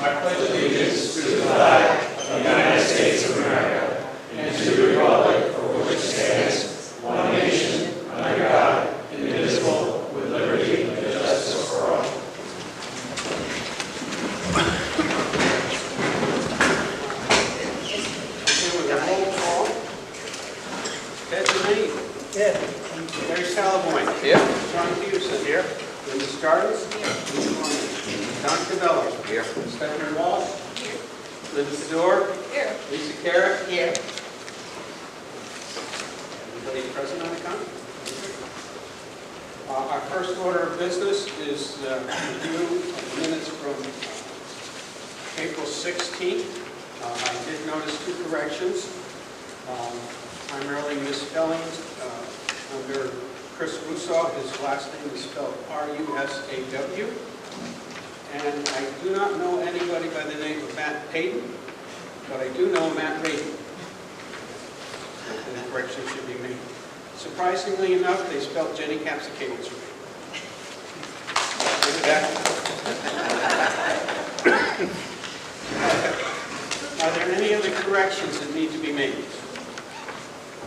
I pledge allegiance to the flag of the United States of America and to the republic for which it stands, one nation, under God, indivisible, with liberty and justice for all. Yeah. Mary Salaboy. Here. John Peterson. Here. Linda Stardust. Here. Don Cavello. Here. Stephanie Walsh. Here. Linda Fedor. Here. Lisa Carrick. Here. Everybody present on the count? Our first order of business is review of minutes from April 16th. I did notice two corrections. Primarily misspellings. Under Chris Russo, his last name is spelled R-U-S-A-W. And I do not know anybody by the name of Matt Payton, but I do know Matt Payton. And the correction should be made. Surprisingly enough, they spelled Jenny Capsicades for me. Look at that. Are there any other corrections that need to be made?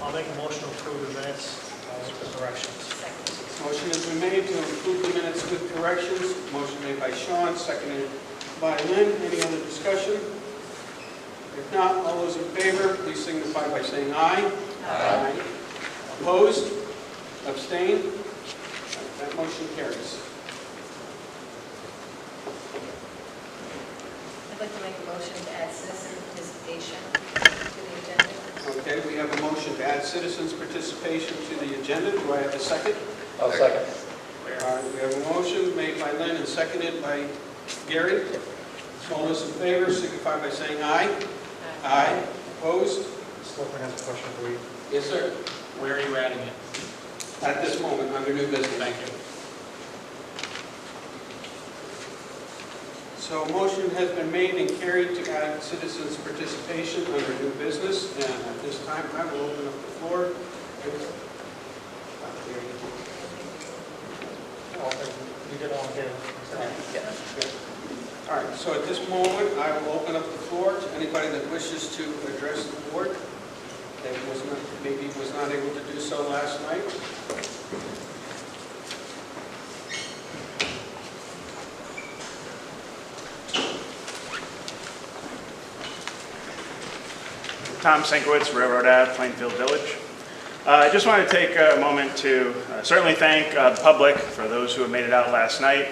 I'll make a motion to approve the minutes with corrections. Motion has been made to approve the minutes with corrections. Motion made by Sean, seconded by Lynn. Any other discussion? If not, all those in favor, please signify by saying aye. Aye. Opposed? Abstained? That motion carries. I'd like to make a motion to add citizen participation to the agenda. Okay, we have a motion to add citizens' participation to the agenda. Do I have a second? I'll second. All right, we have a motion made by Lynn and seconded by Gary. All those in favor signify by saying aye. Aye. Opposed? Selectman has a question for you. Yes, sir. Where are you adding it? At this moment, under new business. Thank you. So a motion has been made and carried to add citizens' participation under new business. And at this time, I will open up the floor. You did all here. All right, so at this moment, I will open up the floor to anybody that wishes to address the board that maybe was not able to do so last night. Tom Sienkiewicz, Railroad Ave, Plainfield Village. I just want to take a moment to certainly thank the public for those who have made it out last night.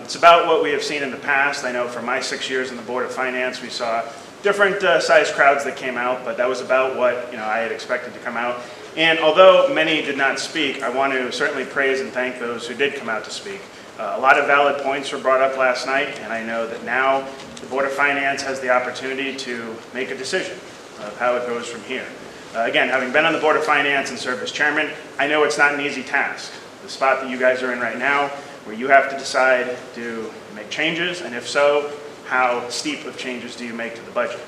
It's about what we have seen in the past. I know for my 6 years in the Board of Finance, we saw different size crowds that came out, but that was about what I had expected to come out. And although many did not speak, I want to certainly praise and thank those who did come out to speak. A lot of valid points were brought up last night, and I know that now the Board of Finance has the opportunity to make a decision of how it goes from here. Again, having been on the Board of Finance and served as chairman, I know it's not an easy task. The spot that you guys are in right now, where you have to decide to make changes, and if so, how steep of changes do you make to the budget?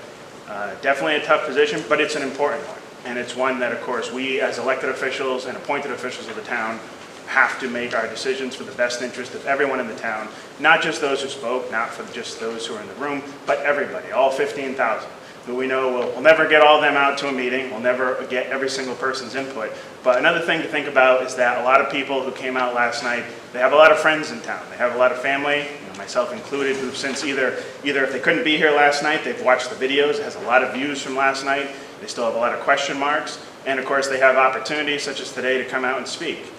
Definitely a tough position, but it's an important one. And it's one that, of course, we as elected officials and appointed officials of the town have to make our decisions for the best interest of everyone in the town, not just those who spoke, not for just those who are in the room, but everybody, all 15,000. Who we know we'll never get all of them out to a meeting, we'll never get every single person's input. But another thing to think about is that a lot of people who came out last night, they have a lot of friends in town, they have a lot of family, myself included, who've since either if they couldn't be here last night, they've watched the videos, it has a lot of views from last night, they still have a lot of question marks, and of course they have opportunities such as today to come out and speak.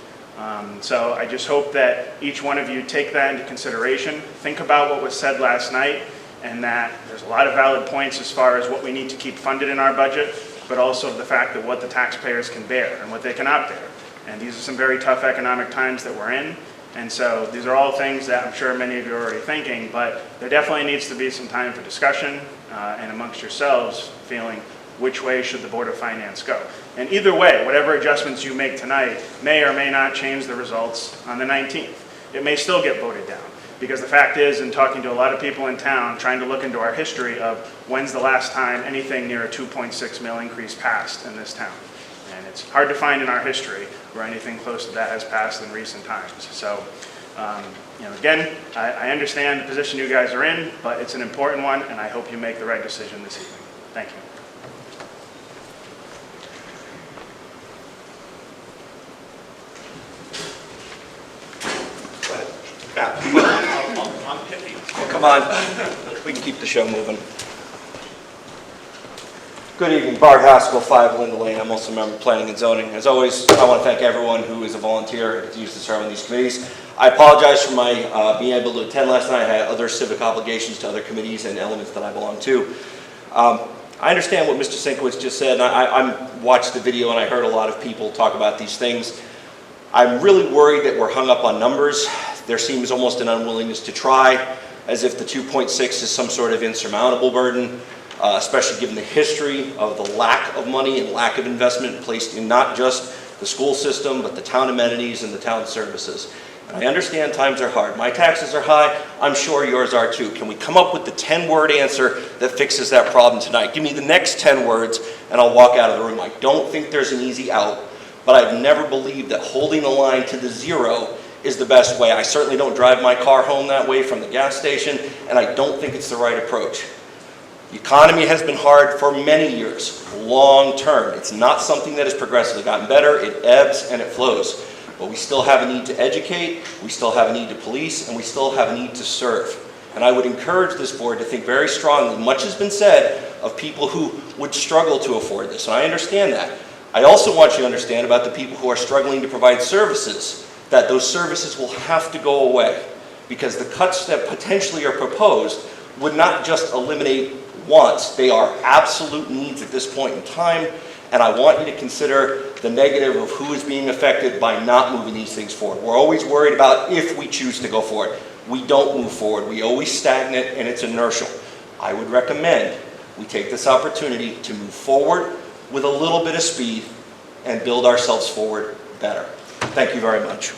So I just hope that each one of you take that into consideration, think about what was said last night, and that there's a lot of valid points as far as what we need to keep funded in our budget, but also the fact that what the taxpayers can bear and what they cannot bear. And these are some very tough economic times that we're in, and so these are all things that I'm sure many of you are already thinking, but there definitely needs to be some time for discussion and amongst yourselves feeling which way should the Board of Finance go. And either way, whatever adjustments you make tonight may or may not change the results on the 19th. It may still get voted down. Because the fact is, in talking to a lot of people in town, trying to look into our history of when's the last time anything near a 2.6 mil increase passed in this town. And it's hard to find in our history where anything close to that has passed in recent times. So Again, I understand the position you guys are in, but it's an important one, and I hope you make the right decision this evening. Thank you. I'm picky. Come on, we can keep the show moving. Good evening, Bart Haskell, 5 Linda Lane. I'm also a member of Planning and Zoning. As always, I want to thank everyone who is a volunteer and continues to serve on these committees. I apologize for my being able to attend last night. I had other civic obligations to other committees and elements that I belong to. I understand what Mr. Sienkiewicz just said, and I watched the video and I heard a lot of people talk about these things. I'm really worried that we're hung up on numbers. There seems almost an unwillingness to try, as if the 2.6 is some sort of insurmountable burden, especially given the history of the lack of money and lack of investment placed in not just the school system, but the town amenities and the town services. And I understand times are hard. My taxes are high. I'm sure yours are too. Can we come up with the 10-word answer that fixes that problem tonight? Give me the next 10 words and I'll walk out of the room. I don't think there's an easy out, but I've never believed that holding the line to the zero is the best way. I certainly don't drive my car home that way from the gas station, and I don't think it's the right approach. The economy has been hard for many years, long term. It's not something that has progressively gotten better. It ebbs and it flows. But we still have a need to educate, we still have a need to police, and we still have a need to serve. And I would encourage this board to think very strongly. Much has been said of people who would struggle to afford this, and I understand that. I also want you to understand about the people who are struggling to provide services, that those services will have to go away, because the cuts that potentially are proposed would not just eliminate wants. They are absolute needs at this point in time, and I want you to consider the negative of who is being affected by not moving these things forward. We're always worried about if we choose to go forward. We don't move forward. We always stagnate, and it's inertial. I would recommend we take this opportunity to move forward with a little bit of speed and build ourselves forward better. Thank you very much.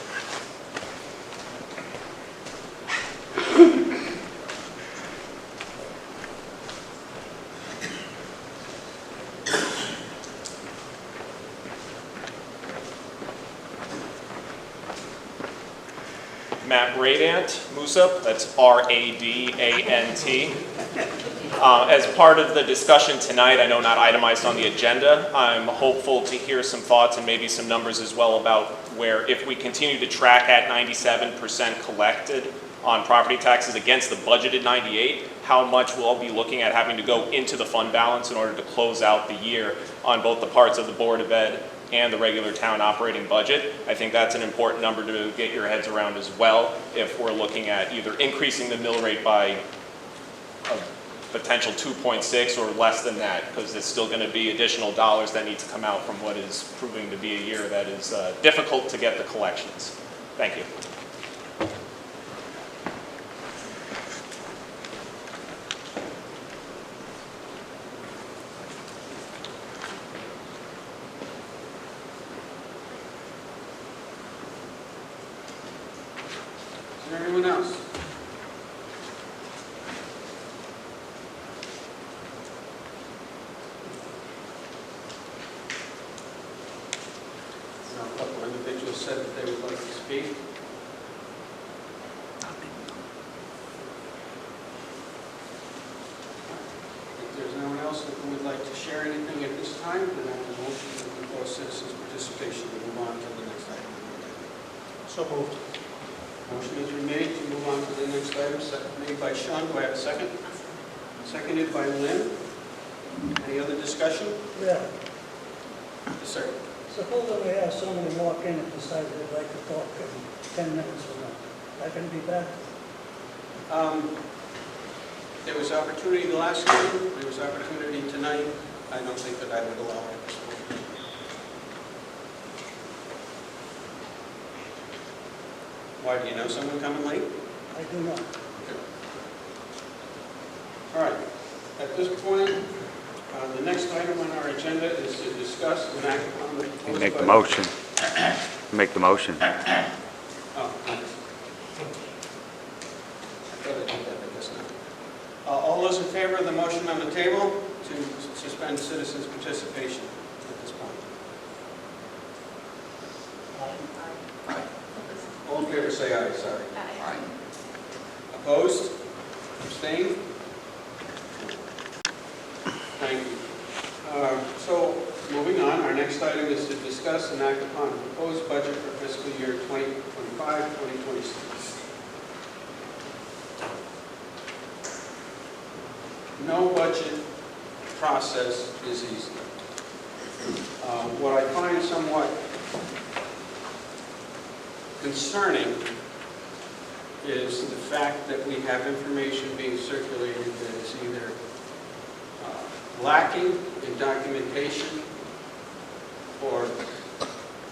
Matt Radant, Musup, that's R-A-D-A-N-T. As part of the discussion tonight, I know not itemized on the agenda, I'm hopeful to hear some thoughts and maybe some numbers as well about where if we continue to track at 97% collected on property taxes against the budgeted 98, how much we'll be looking at having to go into the fund balance in order to close out the year on both the parts of the Board of Ed and the regular town operating budget. I think that's an important number to get your heads around as well if we're looking at either increasing the mill rate by a potential 2.6 or less than that, because it's still going to be additional dollars that need to come out from what is proving to be a year that is difficult to get the collections. Thank you. Is there anyone else? Now, a couple individuals said that they would like to speak. If there's no one else that would like to share anything at this time, then I will motion to close citizens' participation and move on to the next item. So moved. Motion has been made to move on to the next item, made by Sean. Do I have a second? Seconded by Lynn. Any other discussion? Yeah, Yes, sir. suppose that we have somebody walk in and decide they'd like to talk in 10 minutes from now. That can be bad. There was opportunity the last time, there was opportunity tonight. I don't think that I would allow it at this point. Why, do you know someone coming late? I do not. All right. At this point, the next item on our agenda is to discuss and act upon the proposed Make the budget. motion. Make the motion. Oh, thanks. I thought I did that, I guess not. All those in favor of the motion on the table to suspend citizens' participation at this point? All in favor, say aye, sorry. Aye. Opposed? Abstained? Thank you. So, moving on, our next item is to discuss and act upon the proposed budget for fiscal year 2025-2026. No budget process is easy. What I find somewhat concerning is the fact that we have information being circulated that is either lacking in documentation or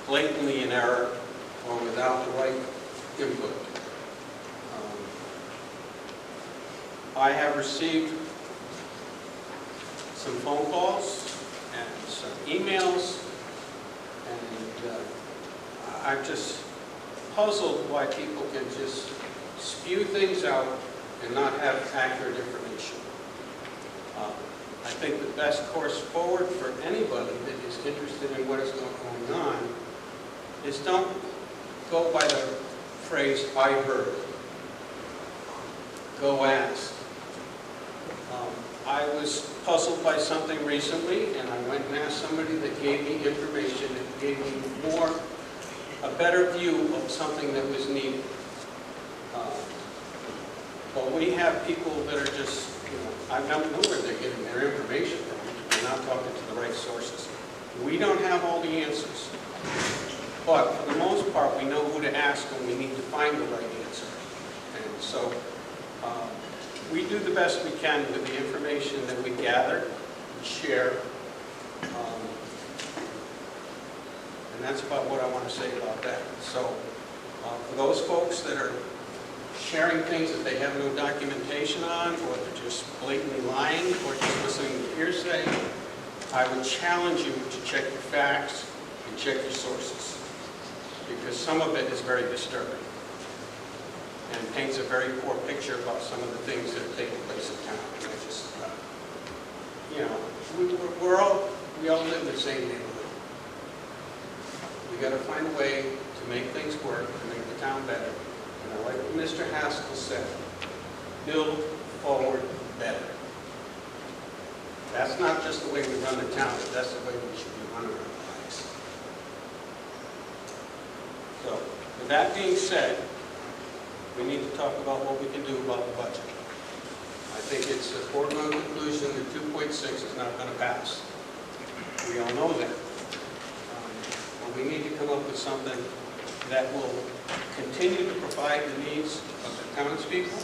blatantly in error or without the right input. I have received some phone calls and some emails, and I'm just puzzled why people can just spew things out and not have accurate information. I think the best course forward for anybody that is interested in what is going on is don't go by the phrase, "I heard." Go ask. I was puzzled by something recently, and I went and asked somebody that gave me information that gave me a better view of something that was needed. But we have people that are just, I don't know where they're getting their information from. They're not talking to the right sources. We don't have all the answers. But for the most part, we know who to ask when we need to find the right answer. And so we do the best we can with the information that we gather and share. And that's about what I want to say about that. So for those folks that are sharing things that they have no documentation on, or they're just blatantly lying, or just listening to hearsay, I would challenge you to check your facts and check your sources, because some of it is very disturbing and paints a very poor picture about some of the things that are taking place in town. And I just, we all live in the same neighborhood. We got to find a way to make things work, to make the town better. And I like what Mr. Haskell said, build forward better. That's not just the way we run the town, but that's the way we should be running our lives. So, with that being said, we need to talk about what we can do about the budget. I think it's a foregone conclusion that 2.6 is not going to pass. We all know that. But we need to come up with something that will continue to provide the needs of the townspeople,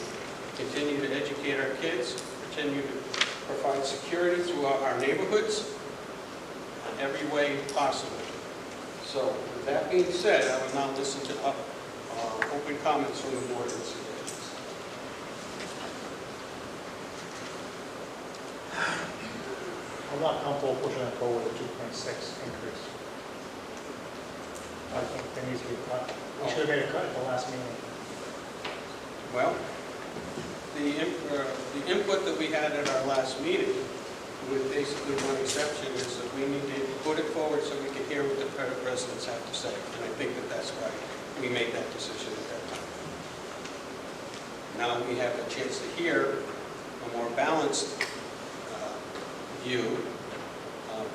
continue to educate our kids, continue to provide security throughout our neighborhoods in every way possible. So with that being said, I will now listen to open comments from the board and suggestions. I'm not comfortable pushing that forward with a 2.6 increase. I think there needs to be a cut. We should have made a cut at the last meeting. Well, the input that we had at our last meeting, with basically one exception, is that we need to put it forward so we can hear what the residents have to say. And I think that that's why we made that decision at that time. Now we have a chance to hear a more balanced view,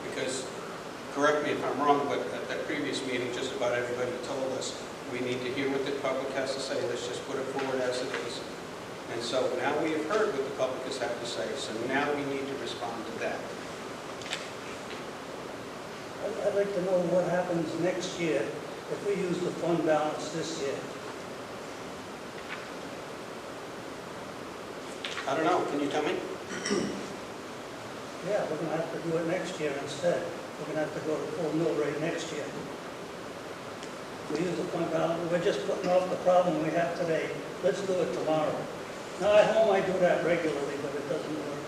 because, correct me if I'm wrong, but at that previous meeting, just about everybody told us we need to hear what the public has to say. Let's just put it forward as it is. And so now we have heard what the public has had to say, so now we need to respond to that. I'd like to know what happens next year if we use the fund balance this year. I don't know, can you tell me? Yeah, we're going to have to do it next year instead. We're going to have to go to full mill rate next year. We use the fund balance, we're just putting off the problem we have today. Let's do it tomorrow. Now, at home I do that regularly, but it doesn't work.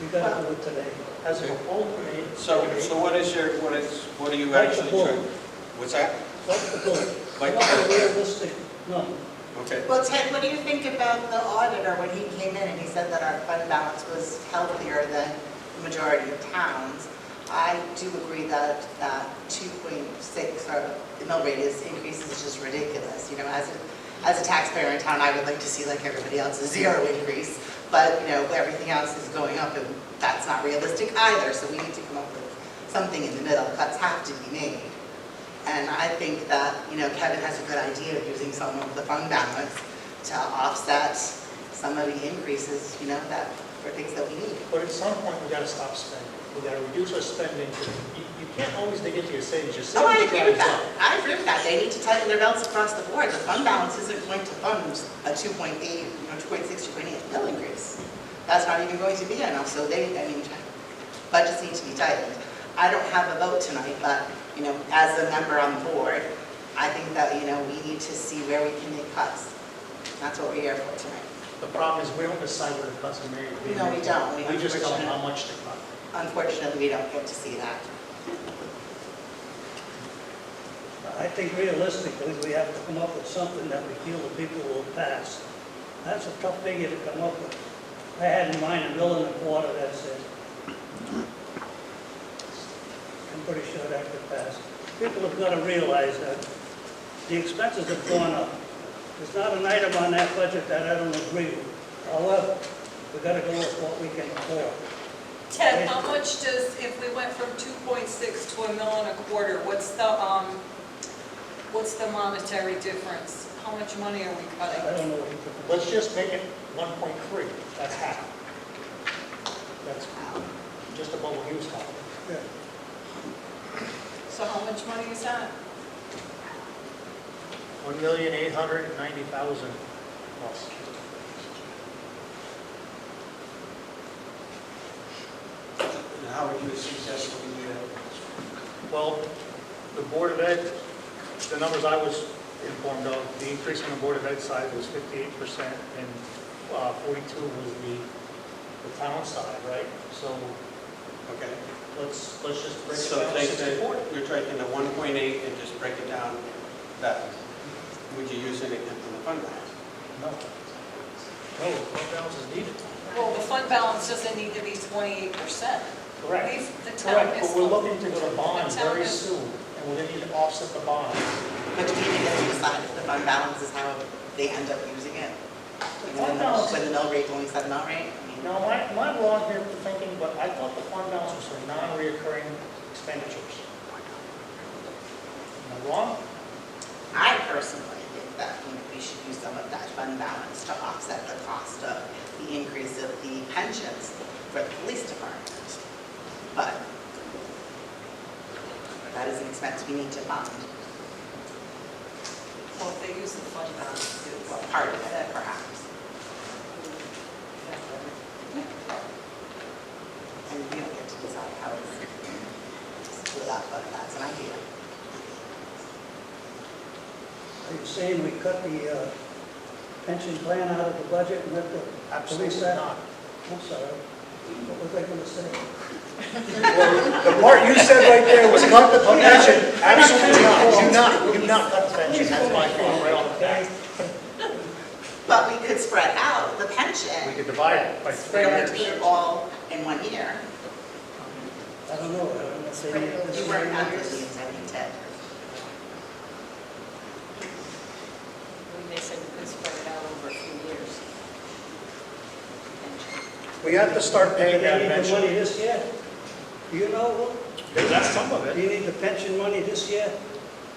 We got to do it today. As a whole, we So what are you Like the actually bull. trying? What's that? What's the goal? Like Come up with a realistic number. Okay. Well, Ted, what do you think about the auditor when he came in and he said that our fund balance was healthier than the majority of towns? I do agree that 2.6 or the mill rate increase is just ridiculous. as a taxpayer in town, I would like to see like everybody else a zero increase. But, you know, everything else is going up and that's not realistic either. So we need to come up with something in the middle. Cuts have to be made. And I think that, you know, Kevin has a good idea of using some of the fund balance to offset some of the increases, you know, that for things that we need. But at some point, we gotta stop spending. We gotta reduce our spending. You can't always dig into your savings. Your Oh, I savings agree with gotta that. I agree with that. They need to tighten their belts across the board. The fund balance isn't going to fund a 2.8, 2.6, 2.8 mil increase. That's not even going to be enough. So budgets need to be tightened. I don't have a vote tonight, but, you know, as a member on the board, I think that, you know, we need to see where we can make cuts. That's what we're here for tonight. The problem is, we don't decide where the cuts are made. No, we don't. We just tell them how much to cut. Unfortunately, we don't get to see that. I think realistically, we have to come up with something that we feel the people will pass. That's a tough figure to come up with. I had in mind $1.25 million, that's it. I'm pretty sure that could pass. People have got to realize that the expenses have gone up. There's not an item on that budget that I don't agree with. However, we got to go with what we can afford. Ted, how much does, if we went from 2.6 to $1.25 million, what's the monetary difference? How much money are we I cutting? don't know what you could. Let's just make it 1.3. That's half. That's just above what he was talking. Yeah. So how much money is that? 1,890,000 plus. How would you suggest we do that? Well, the Board of Ed, the numbers I was informed of, the increase on the Board of Ed side was 58% and 42 was the town side, right? So Okay. let's just break it So down to take 64. you're taking the 1.8 and just break it down that. Would you use anything from the fund balance? No. No, fund balance is needed. Well, the fund balance doesn't need to be 28%. Correct. The town Correct, is. but we're looking to go to bond the town very is- soon, and we're gonna need to offset the bond. But do we even get to decide if the fund balance is how they end up using it? Fund balance- When the mill rate only set mill rate? I mean, Now, am I wrong here for thinking, but I thought the fund balance was for non-reoccurring expenditures. Am I wrong? I personally think that, you know, we should use some of that fund balance to offset the cost of the increase of the pensions for the police department. But that is an expense we need to fund, Well, if they use the fund balance, well, part of it perhaps. And we don't get to decide how it's split up, but that's an idea. Are you saying we cut the pension plan out of the budget and let the police Absolutely out? not. I'm sorry. What was I going to say? The part you said right there was cut the pension. Absolutely not. Do not cut the pension. That's my fault, right on the back. But we could spread out the pension. We could divide it by We 3 don't have to years. put it all in one year. I don't know. I don't know if they need this You weren't at the year. meetings, I think, Ted. They said we could spread it out over a few years. We have to start Do paying they that need the pension. money this year? Do you know? That's some of Do it. you need the pension money this year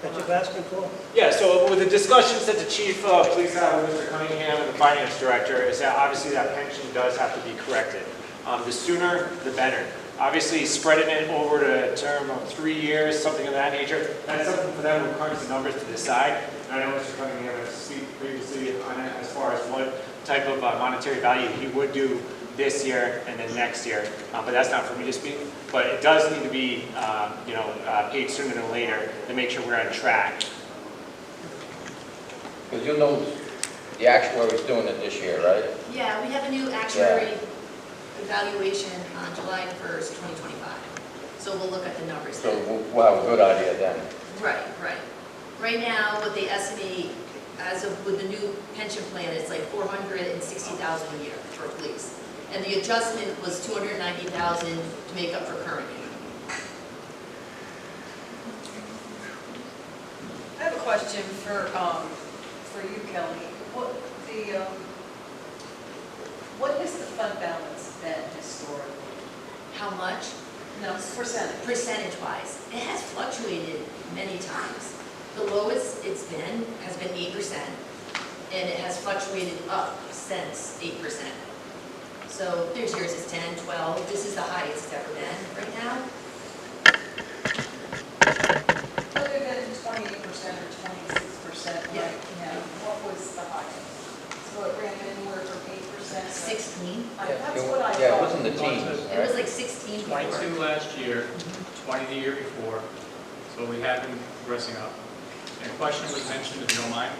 that you're asking for? Yeah, so with the discussions that the chief of police had with Mr. Cunningham and the finance director is that obviously that pension does have to be corrected. The sooner, the better. Obviously, spreading it over to a term of 3 years, something of that nature, that's something for them who crunch the numbers to decide. And I know Mr. Cunningham has speak previously on it as far as what type of monetary value he would do this year and then next year. But that's not for me to speak. But it does need to be, paid sooner than later to make sure we're on track. Because you know the actuary's doing it this year, right? Yeah, we have a new actuary evaluation on July 1st, 2025. So we'll look at the numbers So then. we'll have a good idea then. Right. Right now, what they estimate as of with the new pension plan, it's like $460,000 a year for police. And the adjustment was $290,000 to make up for current year. I have a question for for you, Kelly. What is the fund balance been historically? How much? No, percentage. Percentage-wise, it has fluctuated many times. The lowest it's been has been 8%, and it has fluctuated up since 8%. So there's years it's 10, 12, this is the highest it's ever been right now. Other than 28% or 26% Yeah. right now, what was the highest? So it ran anywhere from 8% to... 16, That's what I thought. Yeah, it was in the teens, it was like 16 before. 22 last year, 20 the year before, so we have been progressing up. And a question was mentioned, if you don't mind, a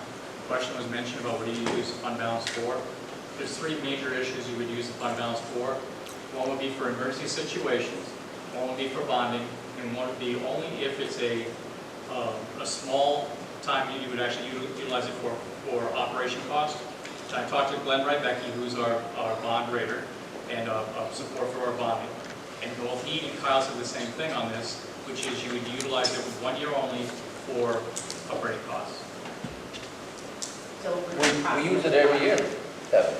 question was mentioned about what do you use fund balance for? There's three major issues you would use the fund balance for. One would be for emergency situations, one would be for bonding, and one would be only if it's a small time you would actually utilize it for operation costs. I talked to Glenn Becky, who's our bond rater and support for our bonding. And both he and Kyle said the same thing on this, which is you would utilize it 1 year only for operating costs. So We use it every year, Kevin.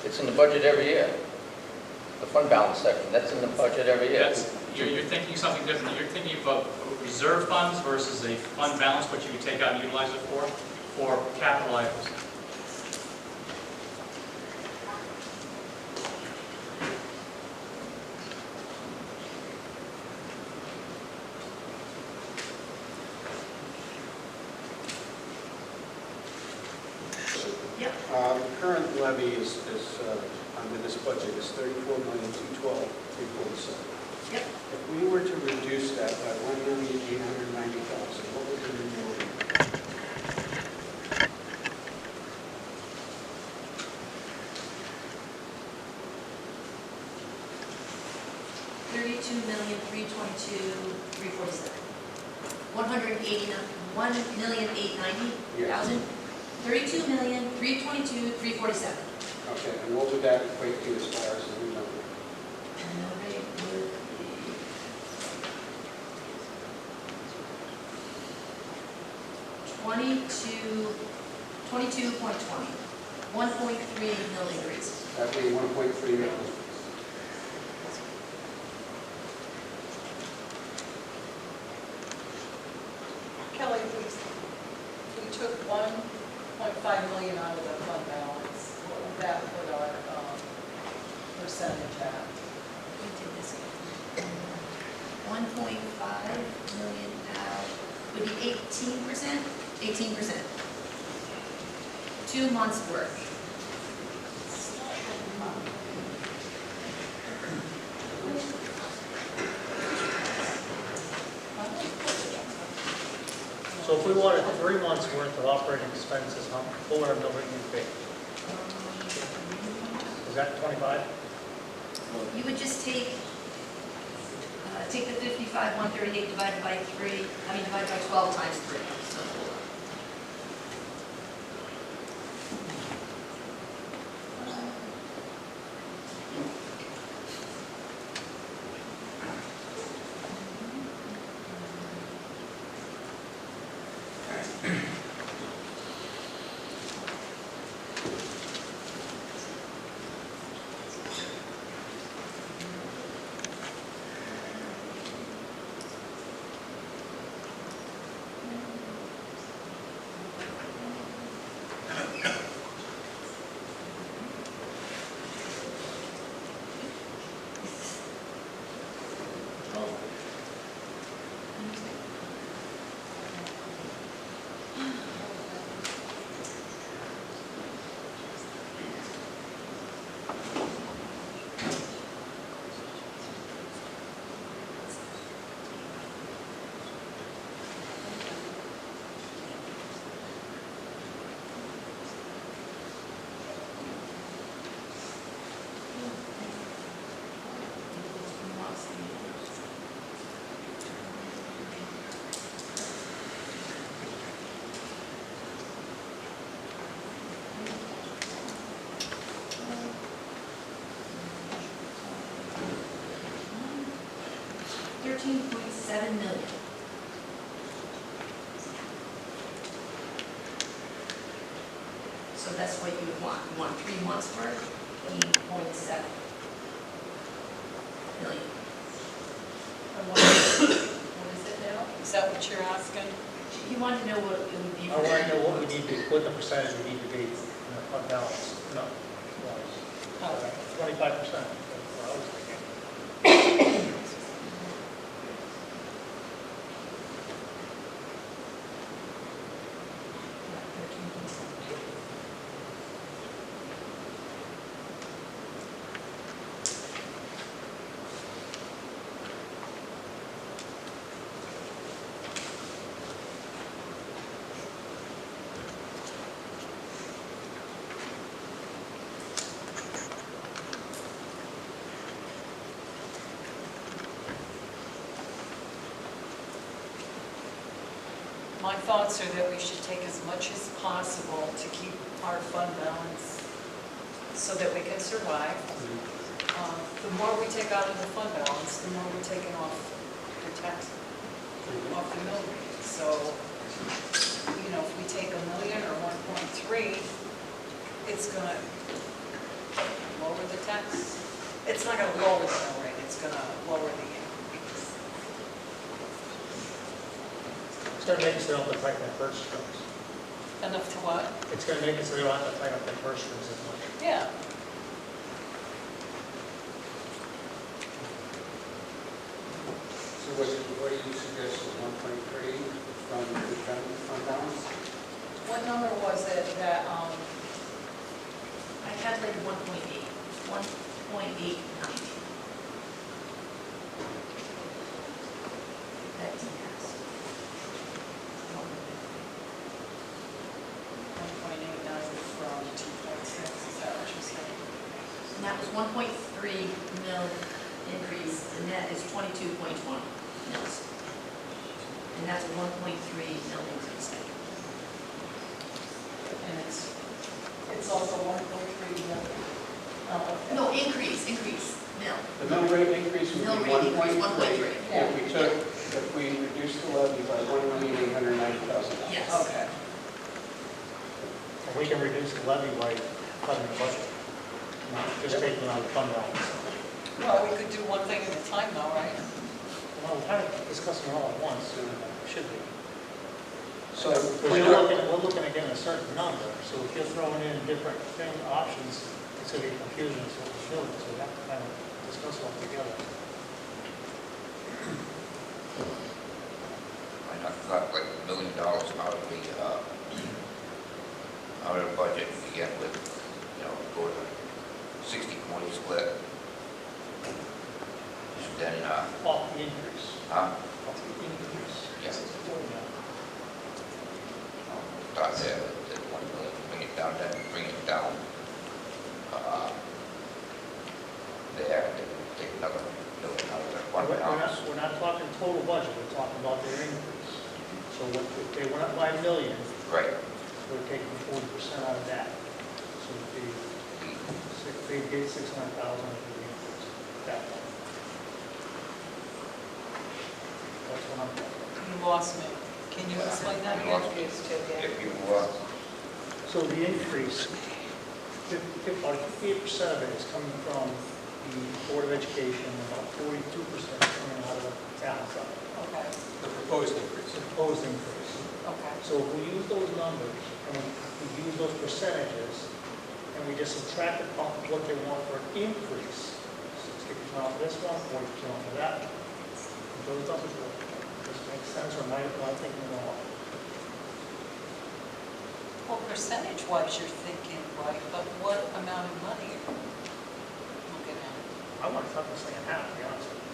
It's in the budget every year. The fund balance section, that's in the budget every year. You're thinking something different. You're thinking about reserve funds versus a fund balance, what you would take out and utilize it for capital items. The current levy is under this budget is $34,212,347. Yep. If we were to reduce that by $1,890,000, what would the renewal be? $32,322,347. 1,890,000. 32,322,347. Okay, and what would that equate to as far as the new number? And the rate would be 22.20. 1.3 million degrees. That would be 1.3 million. Kelly, if we took 1.5 million out of the fund balance, what would that put our percentage at? We did this. 1.5 million out would be 18%. 18%. 2 months' work. So if we wanted 3 months' worth of operating expenses, what would our mill rate be? Is that 25? You would just take the 55,138 divided by 12 times 3. So $13.7 million. that's what you would want. You want 3 months worth, 8.7 million. And what is it now? Is that what you're asking? You want to know what it would be. I want to know what we need to, what the percentage we need to be in the fund balance. No, Oh, 25%. That's what I was thinking. My thoughts are that we should take as much as possible to keep our fund balance so that we can survive. The more we take out of the fund balance, the more we're taking off the tax, off the mill rate. So, you know, if we take $1 million or 1.3, it's gonna lower the tax. It's not gonna lower the mill rate, it's gonna lower the increase. It's going to make it so they don't have to tighten their purse strings. Enough to what? It's going to make it so they don't have to tighten up their purse strings as much. Yeah. So what do you suggest is 1.3 from the general fund balance? What number was it that, I calculated 1.8, 1.89. That's yes. 1.89 from 2.6, is that what you're saying? And that was 1.3 mil increase, the net is 22.20 mils. And that's a 1.3 mil increase. And it's also 1.3 million. Oh, okay. No, increase, mil. The mill rate increase would Mill be rate increase, 1.3 1.3. if we reduced the levy by $1,890,000. Yes. Okay. And we can reduce the levy by cutting the budget, not just taking out the fund balance. Well, we could do one thing at a time though, right? Well, we're kind of discussing it all at once, should be. So We're looking again at a certain number, so if you're throwing in different options, it's going to be confusing, so we're doing, so we have to kind of discuss all together. Why not cut like $1 million out of the budget, begin with, go to 60-40 split. And then, Off the increase. huh? Off the increase. Yes. Yeah. Start there at 1 million, bring it down, then bring it down. There, then take another $1 million out of the fund balance. We're not talking total budget, we're talking about their increase. So if they went up by $1 million, Right. we're taking 40% out of that. So they get 600,000 of the increase. That one. That's what I'm talking. You lost me. Can you explain that You again? lost me. If you, So the increase, about 58% of it is coming from the Board of Education, about 42% coming out of the town side. Okay, the proposed increase. It's a proposed increase. okay. So if we use those numbers, and we use those percentages, and we just subtract it off what they want for an increase, 60% off this one, 40% off of that, those numbers will, does it make sense, or am I thinking wrong? Well, percentage-wise, you're thinking right, but what amount of money are you looking at? I want to cut this thing in half, to be honest with you.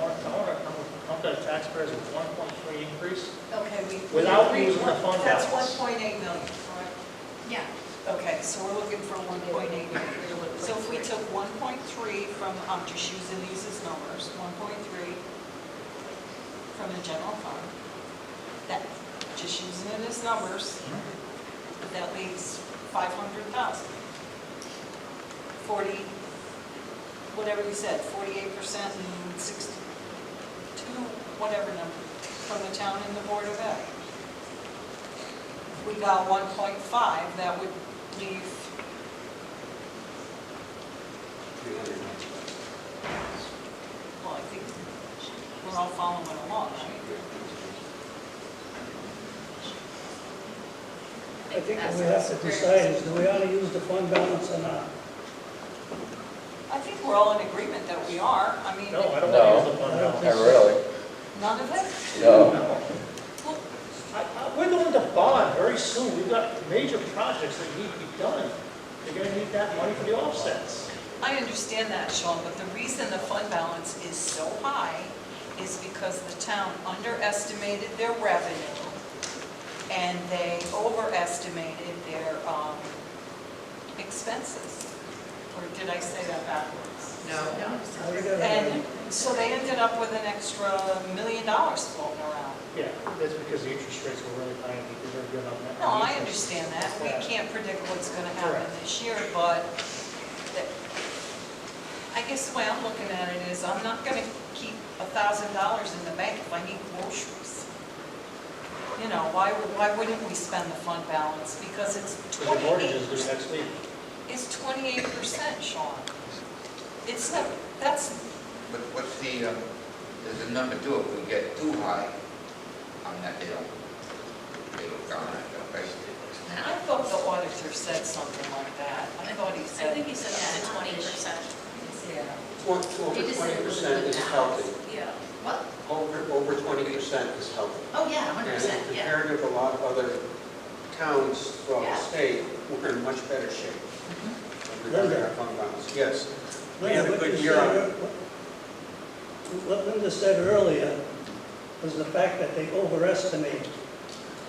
I want to come to the taxpayers with 1.3 increase, Okay, Without using the fund That's balance. 1.8 million, correct? Yeah. Okay, so we're looking for 1.8 million. So if we took 1.3 from, I'm just using these as numbers, 1.3 from the general fund, that, just using it as numbers, that leaves 500,000. 40, whatever you said, 48% and 62, whatever number, from the town and the Board of Ed. we got 1.5, that would leave, 300. well, I think we're all following along, right? I think what we have to decide is, do we ought to use the fund balance or not? I think we're all in agreement that we are. I mean, No, I don't No. want to use the fund balance. Not really. none of it? No. We're going to bond very soon. We've got major projects that need to be done. They're going to need that money for the offsets. I understand that, Sean, but the reason the fund balance is so high is because the town underestimated their revenue and they overestimated their expenses. Or did I say that backwards? No. How we gonna- And so they ended up with an extra $1 million floating around. Yeah, that's because the interest rates were really high and people were good on that. No, I understand that. We can't predict what's going to happen this year, but I guess the way I'm looking at it is I'm not going to keep $1,000 in the bank if I need groceries. You know, why wouldn't we spend the fund balance? Because it's So the mortgage is 28%. due next week. It's 28%, Sean. It's not, that's, But what's the, there's a number too, if we get too high on that, they'll go on that, basically. I thought the auditor said something like that. I thought he said. I think he said up to 20%. Yeah. Over They just said it was 20% is the healthy. Yeah. What? Over 20% is healthy. Oh, yeah, 100%, And yeah. compared to a lot of other towns throughout Yeah. the state, we're in much better shape. Mm-hmm. Regarding our fund balance, yes. We had a What good you year said on ear- What Linda said earlier was the fact that they overestimate.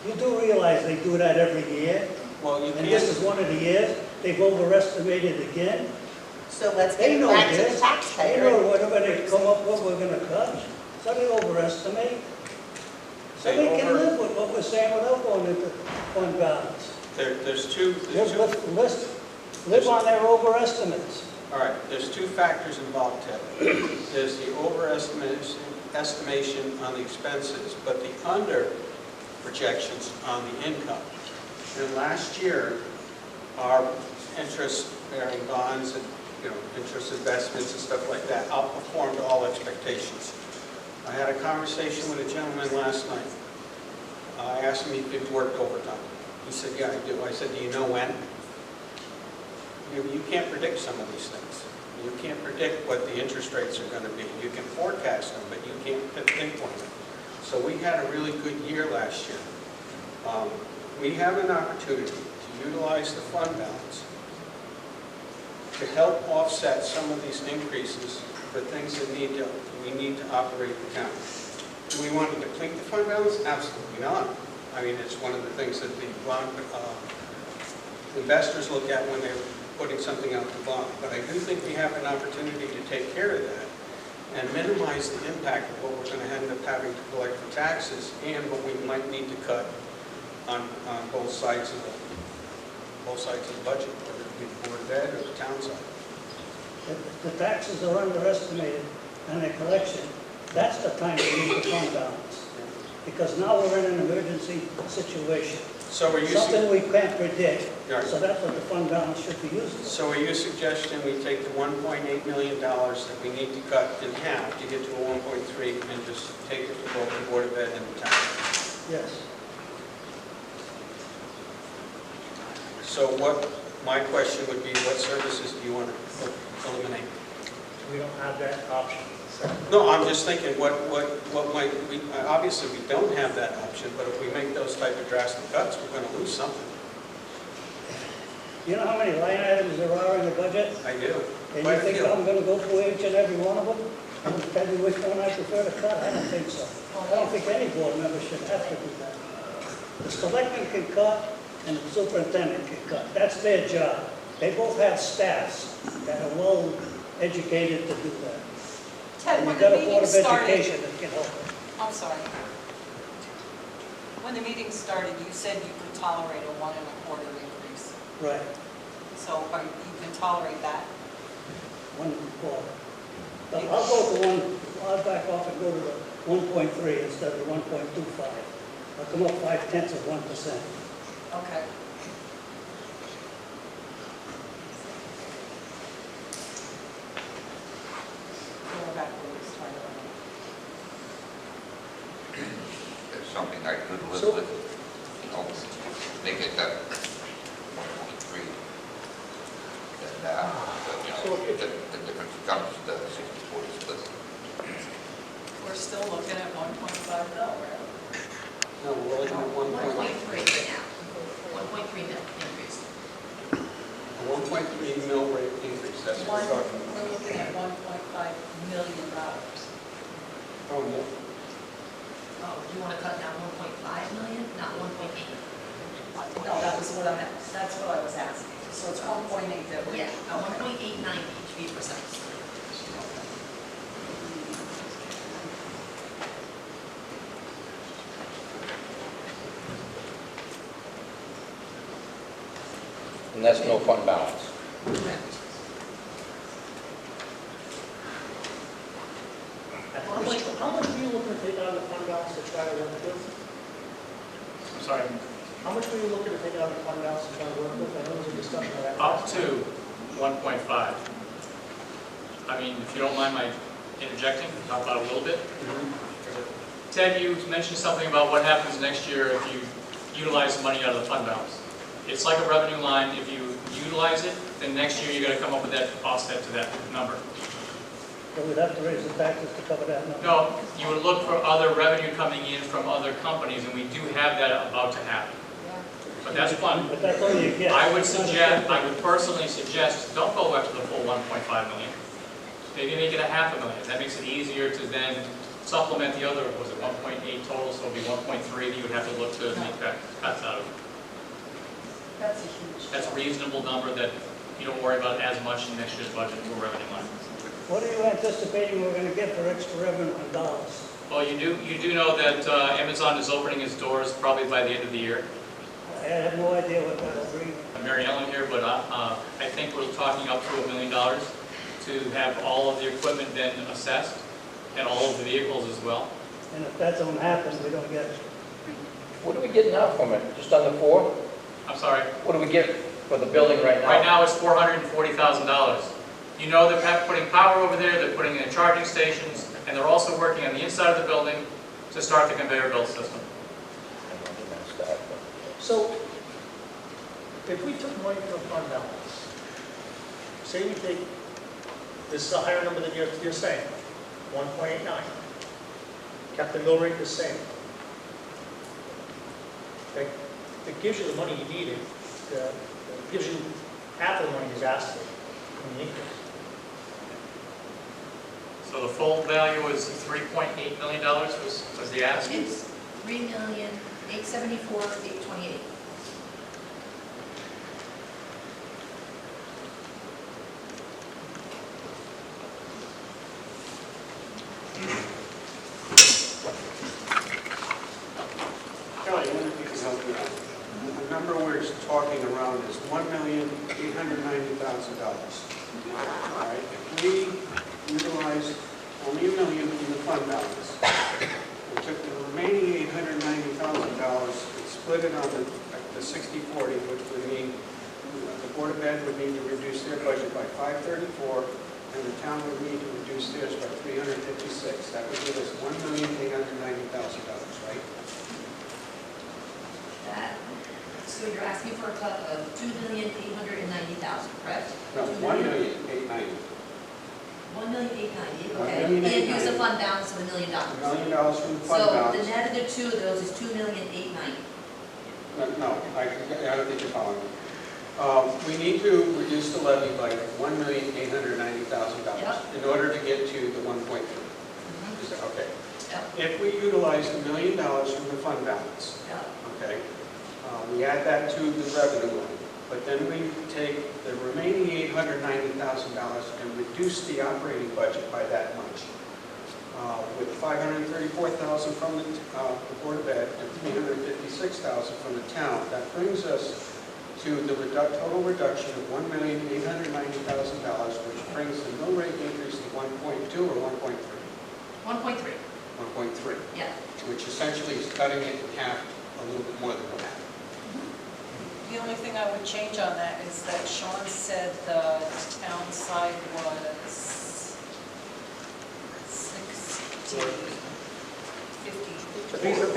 You do realize they do that every year? Well, you And this is can't, one of the years, they've overestimated again. So let's They get know back to the this. They taxpayer. know whatever they come up with, we're gonna cut. So they overestimate. So They they can over- live with what we're saying without going into fund balance. there's two, Live on their overestimates. all right, there's two factors involved, Ted. There's the estimation on the expenses, but the under projections on the income. And last year, our interest-bearing bonds and, interest investments and stuff like that outperformed all expectations. I had a conversation with a gentleman last night. I asked him if he'd worked overtime. He said, yeah, I do. I said, do you know when? You can't predict some of these things. You can't predict what the interest rates are going to be. You can forecast them, but you can't pinpoint them. So we had a really good year last year. We have an opportunity to utilize the fund balance to help offset some of these increases for things that we need to operate the town. Do we want to deplete the fund balance? Absolutely not. I mean, it's one of the things that the bond investors look at when they're putting something out to bond. But I do think we have an opportunity to take care of that and minimize the impact of what we're going to end up having to collect for taxes and what we might need to cut on both sides of the budget, whether it be the Board of Ed or the town side. If the taxes are underestimated and their collection, that's the time to use the fund balance. Because now we're in an emergency situation. So are you Something we can't predict. Right. So that's what the fund balance should be used for. So are you suggesting we take the $1.8 million that we need to cut in half to get to a 1.3 and just take it to both the Board of Ed and the town? Yes. So my question would be, what services do you want to eliminate? We don't have that option. So No, I'm just thinking, what might, obviously we don't have that option, but if we make those type of drastic cuts, we're going to lose something. You know how many line items there are in the budget? I do. And Quite you a think few. I'm gonna go through each and every one of them? And tell you which one I prefer to cut? I don't think so. I don't think any board member should have to do that. The selectman can cut and the superintendent can cut. That's their job. They both have staffs that are well educated to do that. Ted, And when you've got the a meeting Board of started, Education that can help them. I'm sorry. When the meeting started, you said you could tolerate a 1.25% increase. Right, So you can tolerate that? 1.25. But I'll go to I'll back off and go to the 1.3 instead of the 1.25. I'll come up 0.5%. Okay. Going back where we started. It's something I could live with, you know, make it that 1.3. Then, you know, the difference becomes the 60/40 split. We're still looking at 1.5 mil, right? No, we're looking at 1.3 right now, 1.3 mil increase. 1.3 mil rate increase, that's what we're talking about. We're looking at $1.5 million. Oh, no. Oh, you want to cut down 1.5 million, not 1.8? No, that's what I was asking. So it's 1.8 that we. Yeah, 1.89 to be precise. And that's no fund balance. How much are you looking to take out of the fund balance to try to work with? I'm sorry. How much were you looking to take out of the fund balance to try to work with? I know there was a discussion of that. Up to 1.5. I mean, if you don't mind my interjecting, talk about it a little bit. Ted, you mentioned something about what happens next year if you utilize the money out of the fund balance. It's like a revenue line. If you utilize it, then next year you're going to come up with that offset to that number. So we'd have to raise the taxes to cover that number. No, you would look for other revenue coming in from other companies, and we do have that about to happen. But that's fun. But that's all you get. I would personally suggest, don't go after the full 1.5 million. Maybe make it a $500,000. That makes it easier to then supplement the other, was it 1.8 total, so it'll be 1.3, you would have to look to make that cuts out of. That's a huge. That's a reasonable number that you don't worry about as much in next year's budget for revenue line. What are you anticipating we're going to get for extra revenue in dollars? Well, you do know that Amazon is opening its doors probably by the end of the year. I have no idea what that will bring. Mary Ellen here, but I think we're talking up to $1 million to have all of the equipment then assessed and all of the vehicles as well. And if that don't happen, we don't get it. What are we getting now from it? Just under 4? I'm sorry. What do we get for the building right now? Right now it's $440,000. You know they're putting power over there, they're putting in charging stations, and they're also working on the inside of the building to start the conveyor belt system. So, if we took money from fund balance, say we take, this is a higher number than you're saying, 1.89, kept the mill rate the same. That gives you the money you needed, gives you half of the money he's asked for in the increase. So the full value was $3.8 million was the ask? It's $3,874,828. Kelly, I wonder if you can help me out. The number we're talking around is $1,890,000. All right, if we utilized only $1 million in the fund balance, we took the remaining $890,000 and split it on the 60/40, which would mean the Board of Ed would need to reduce their budget by $534, and the town would need to reduce theirs by $356. That would give us $1,890,000, right? That, so you're asking for a cut of $2,890,000, correct? No, $1,890,000. $1,890,000, okay. $1,890,000. And use a fund balance of $1 million. $1 million from the fund So the balance. net of the two of those is $2,890,000. No, I don't think you're following me. We need to reduce the levy by $1,890,000 Yep. in order to get to the 1.3. Is that okay? Yep. If we utilize $1 million from the fund balance, Yep. okay, we add that to the revenue line, but then we take the remaining $890,000 and reduce the operating budget by that much. With $534,000 from the Board of Ed and $356,000 from the town, that brings us to the total reduction of $1,890,000, which brings the mill rate increase to 1.2 or 1.3? 1.3. 1.3, Yeah. which essentially is cutting it in half, a little bit more than half. only thing I would change on that is that Sean said the town side was 60, 50. These are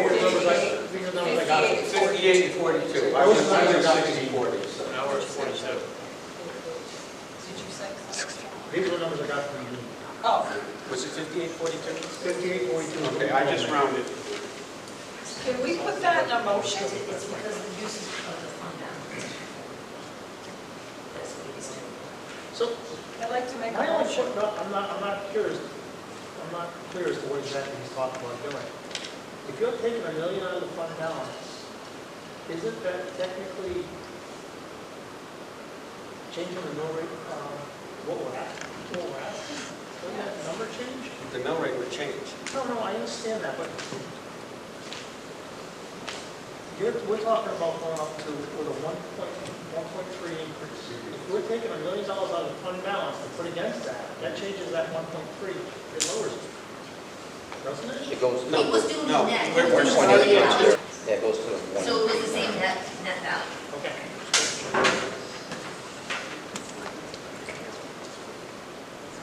numbers I got. 58 and 42. I was trying to got got 60-40. so. Now we're at 42. Did you say something? These are the numbers I got from you. Oh, Was it 58, 42? 58, 42. Okay, I just rounded. can we put that in a motion? It's because the uses of the fund balance. That's what he's saying. So, I'd like to make a my only motion. point, no, I'm not clear as to what exactly he's talking about doing. If you're taking $1 million out of the fund balance, isn't that technically changing the mill rate, what we're asking? Wouldn't that number change? The mill rate would change. No, I understand that, but we're talking about going up to with a 1.3 increase. If we're taking $1 million out of the fund balance to put against that, that changes that 1.3, it lowers it. Doesn't it? It goes, He was doing the net. He was we're doing starting the at net. yeah, it goes to one. So it was the same net value. Okay.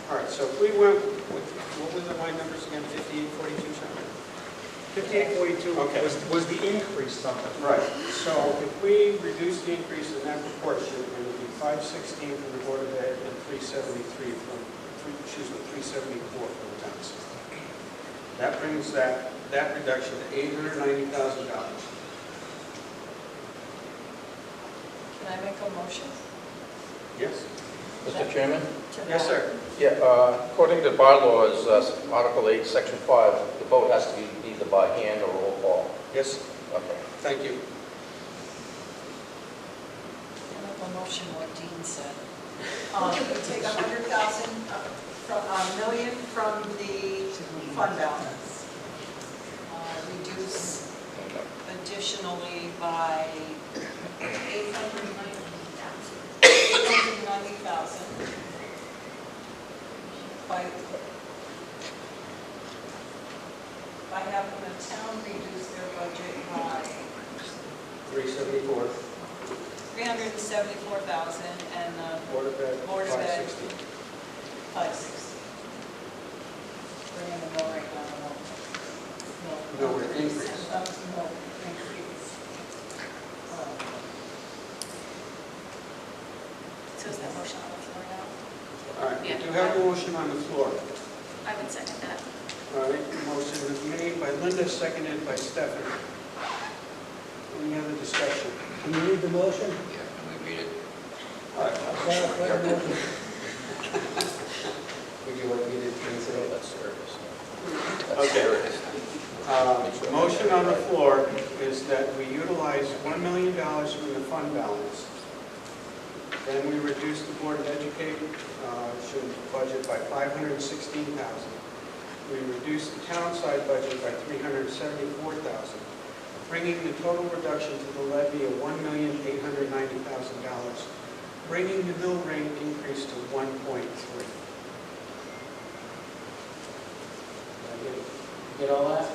All right, so if we went with, what were my numbers again, 58, 42, something? 5842 Okay. was the increase number. Right, so if we reduce the increase in that proportion, it would be 516 from the Board of Ed and 373 from, 374 from the towns. That brings that reduction to $890,000. Can I make a motion? Yes? Mr. Chairman? to Yes, that? sir. Yeah, according to bylaws, Article 8, Section 5, the vote has to be either by hand or roll call. Yes, Okay. thank you. I make a motion what Dean said. We take 100,000, from a million from the fund balance. Reduce additionally by 890,000. By having the town reduce their budget by 374, 374,000 and the Board of Ed, Board of Ed, 560. 560. Bringing the mill rate down. No, we're increasing. No, increase. So is that motion on the floor now? All right, we do have a motion on the floor. I would second that. All right, motion was made by Linda, seconded by Stephanie. Any other discussion? Can you read the motion? Yeah, can we read it? All right, Clarify the motion. we do what we did, please. That's service. Okay. Motion on the floor is that we utilize $1 million from the fund balance. Then we reduce the Board of Education budget by $516,000. We reduce the town side budget by $374,000, bringing the total reduction to the levy of $1,890,000, bringing the mill rate increase to 1.3. Get all that?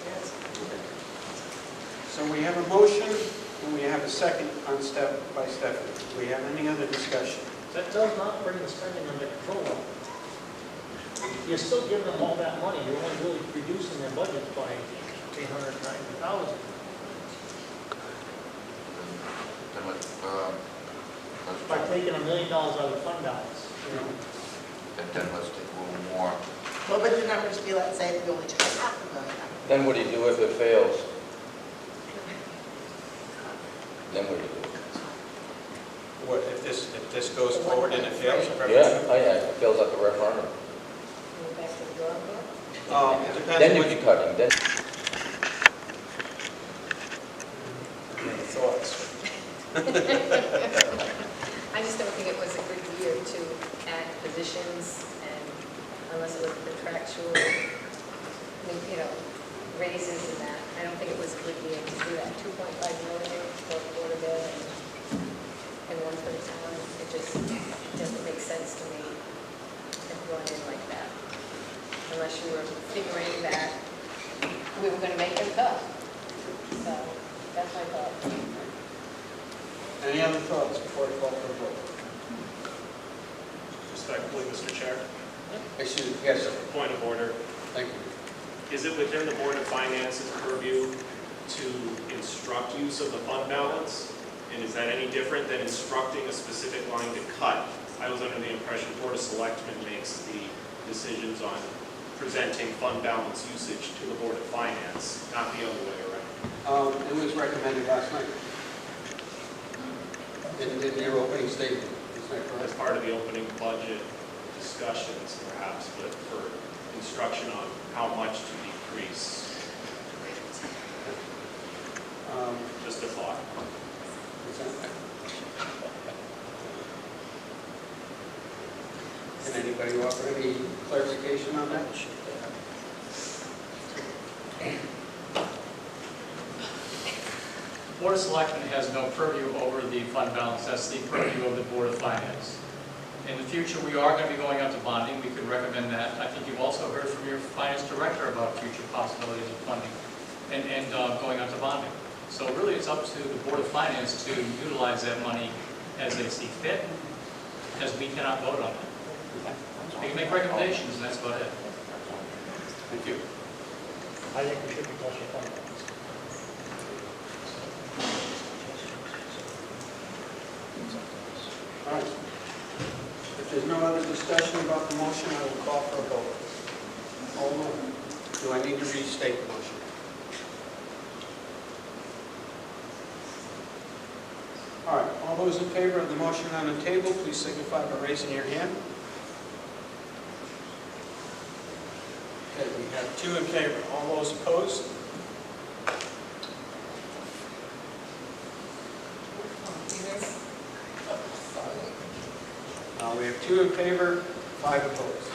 Yes. So we have a motion, and we have a second on by Stephanie. Do we have any other discussion? That does not bring the spending under control, though. You're still giving them all that money, you're only really reducing their budget by $890,000. Then let's By taking $1 million out of the fund balance. then let's take a little more. What would the numbers be, let's say, if we only took $500,000? Then what do you do if it fails? Then what do you do? What, if this goes forward and it fails? Yeah, it fails at the referendum. Back to the drawing board? It depends Then what you'd be cutting, then. thoughts. I just don't think it was a good year to add positions, and unless it was contractual, raises and that. I don't think it was a good year to do that. 2.5 million for Board of Ed and one for the town. It just doesn't make sense to me to run in like that, unless you were figuring that we were going to make them cut. So that's my thought. Any other thoughts before I call for a vote? Respectfully, Mr. Chair, Excuse me, yes, sir. point of order. Thank you. Is it within the Board of Finance's purview to instruct use of the fund balance? And is that any different than instructing a specific line to cut? I was under the impression Board of Selectmen makes the decisions on presenting fund balance usage to the Board of Finance, not the other way around. It was recommended last night. In your opening statement, is that As correct? part of the opening budget discussions, perhaps, but for instruction on how much to decrease. Just a thought. Is that- Can anybody offer any clarification on that? Board of Selectmen has no purview over the fund balance, that's the purview of the Board of Finance. In the future, we are going to be going out to bonding, we could recommend that. I think you've also heard from your finance director about future possibilities of funding and going out to bonding. So really, it's up to the Board of Finance to utilize that money as they see fit, as we cannot vote on it. They can make recommendations, and that's about it. Thank you. I think we should be closer to fund balance. All right. If there's no other discussion about the motion, I will call for a vote. Do I need to restate the motion? All right, all those in favor of the motion on the table, please signify by raising your hand. Okay, we have 2 in favor. All those opposed? We have 2 in favor, 5 opposed.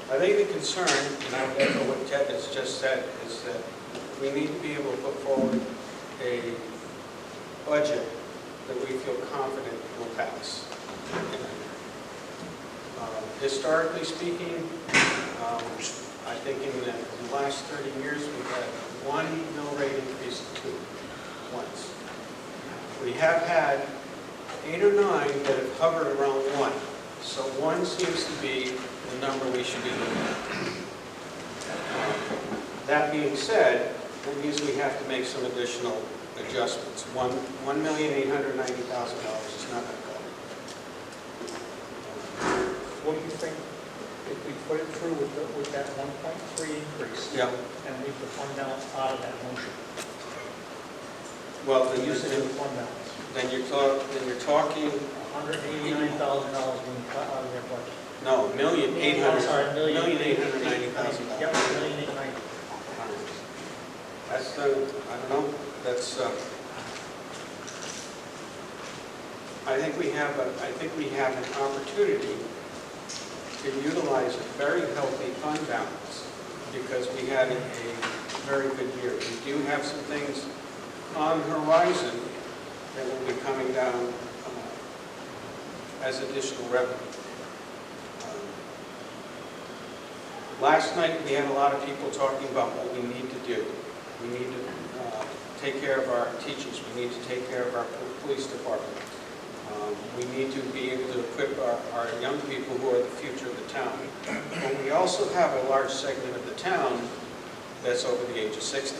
I think the concern, and I echo what Ted has just said, is that we need to be able to put forward a budget that we feel confident will pass. Historically speaking, I think in the last 30 years, we've had 1 mill rate increase of 2, once. We have had 8 or 9 that have hovered around 1. So 1 seems to be the number we should be looking at. That being said, that means we have to make some additional adjustments. $1,890,000 is not going to go. What do you think if we put it through with that 1.3 increase? Yeah. And leave the fund balance out of that motion? Well, The usage of the fund balance. then you're talking, $189,000 being cut out of their budget. no, I'm sorry, $1,890,000. Yep, $1,890,000. That's the, I don't know, that's, I think we have an opportunity to utilize a very healthy fund balance because we had a very good year. We do have some things on the horizon that will be coming down as additional revenue. Last night, we had a lot of people talking about what we need to do. We need to take care of our teachers. We need to take care of our police department. We need to be able to equip our young people who are the future of the town. But we also have a large segment of the town that's over the age of 60.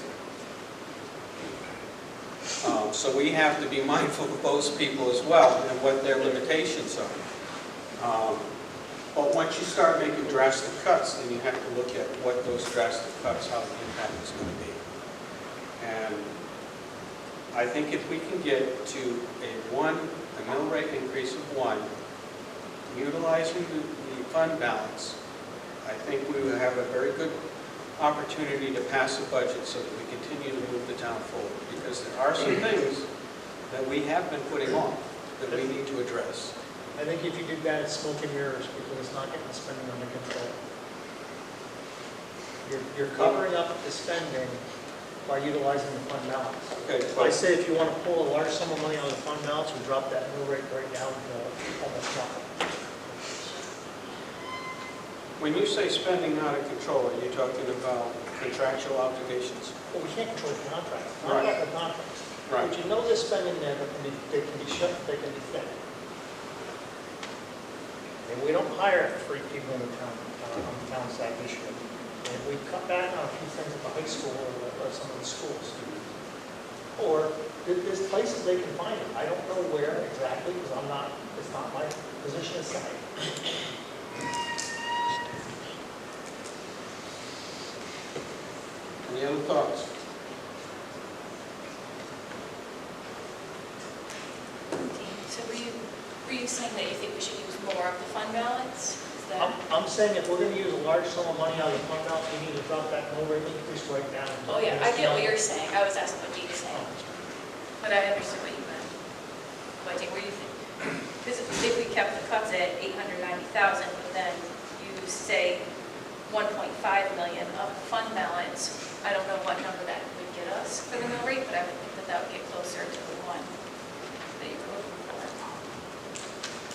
So we have to be mindful of those people as well and what their limitations are. But once you start making drastic cuts, then you have to look at what those drastic cuts, how the impact is going to be. And I think if we can get to a mill rate increase of 1, utilizing the fund balance, I think we will have a very good opportunity to pass a budget so that we continue to move the town forward. Because there are some things that we have been putting off that we need to address. I think if you did that, it's smoke and mirrors because it's not getting the spending under control. You're covering up the spending by utilizing the fund balance. Okay, I say if you want to pull a large sum of money out of the fund balance, we drop that mill rate right down to almost nothing. When you say spending out of control, are you talking about contractual obligations? Well, we can't control the contract, not Right. about the contracts. Right. But you know they're spending there, they can be shut, they can be fed. And we don't hire 3 people in the town, on the town side this year. And we cut back on a few things at the high school or some of the schools. Or there's places they can find it. I don't know where exactly, because it's not my position to say. Any other thoughts? So were you saying that you think we should use more of the fund balance? Is that? I'm saying if we're going to use a large sum of money out of the fund balance, we need to drop that mill rate increase right down. Oh, yeah, I get what you're saying. I was asking what Dean's saying. But I understood what you meant. What do you think? Because if we kept the cuts at 890,000, but then you say 1.5 million of the fund balance, I don't know what number that would get us for the mill rate, but I would think that that would get closer to the one that you were looking for.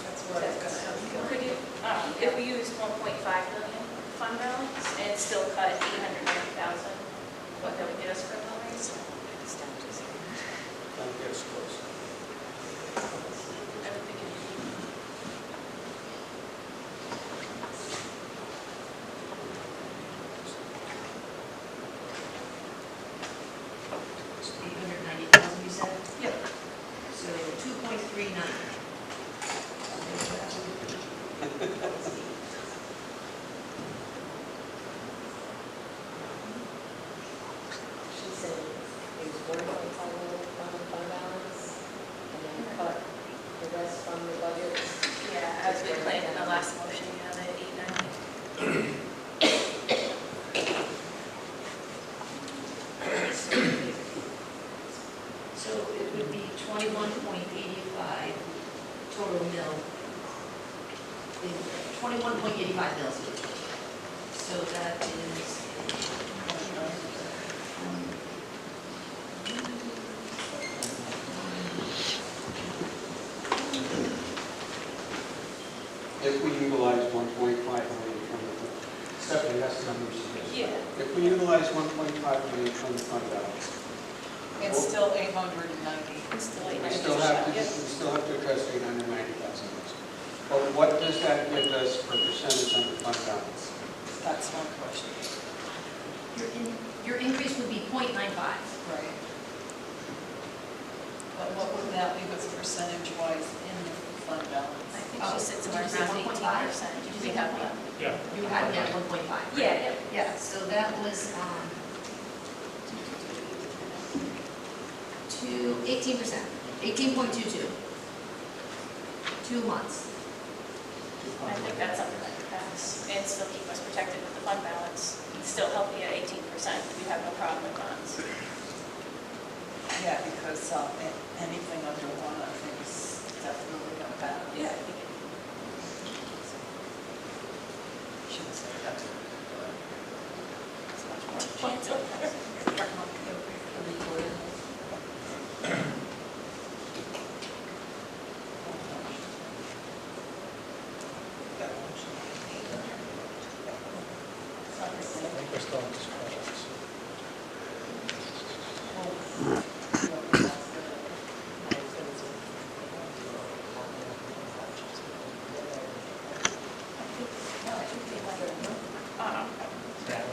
That's where I was going to ask. Could you, if we used 1.5 million fund balance and still cut 890,000, what that would get us for the mill rate? That gets close. I would think it'd be. $890,000, you said? Yep. So 2.39. She said it was 1.5 million from the fund balance, and then cut the rest from the budget. Yeah, as we planned in the last motion, you know, the 890. So it would be 21.85 total mill. 21.85 mils. So that is. If we utilize 1.5 million from the, Stephanie, that's the number she gives. Yeah. If we utilize 1.5 million from the fund balance, It's still 890. It's still we 890. still have to, Yep. we still have to address 890,000. But what does that give us for percentage on the fund balance? That's one question. Your increase would be 0.95. Right. But what would that leave us percentage-wise in the fund balance? I think she said somewhere Did you say around 1.5? 18%. Did you We say have 1.5? one. Yeah. You had me at 1.5. Yeah, yeah. Yeah, so that was, 18%, 18.22. 2 months. I think that's something that could pass and still keep us protected with the fund balance. Still healthy at 18%. We have no problem with bonds. Yeah, because anything under 1, I think, is definitely going to pass. Yeah, I think Shouldn't say that. it's much more chance of passing. I think we're still in discussions.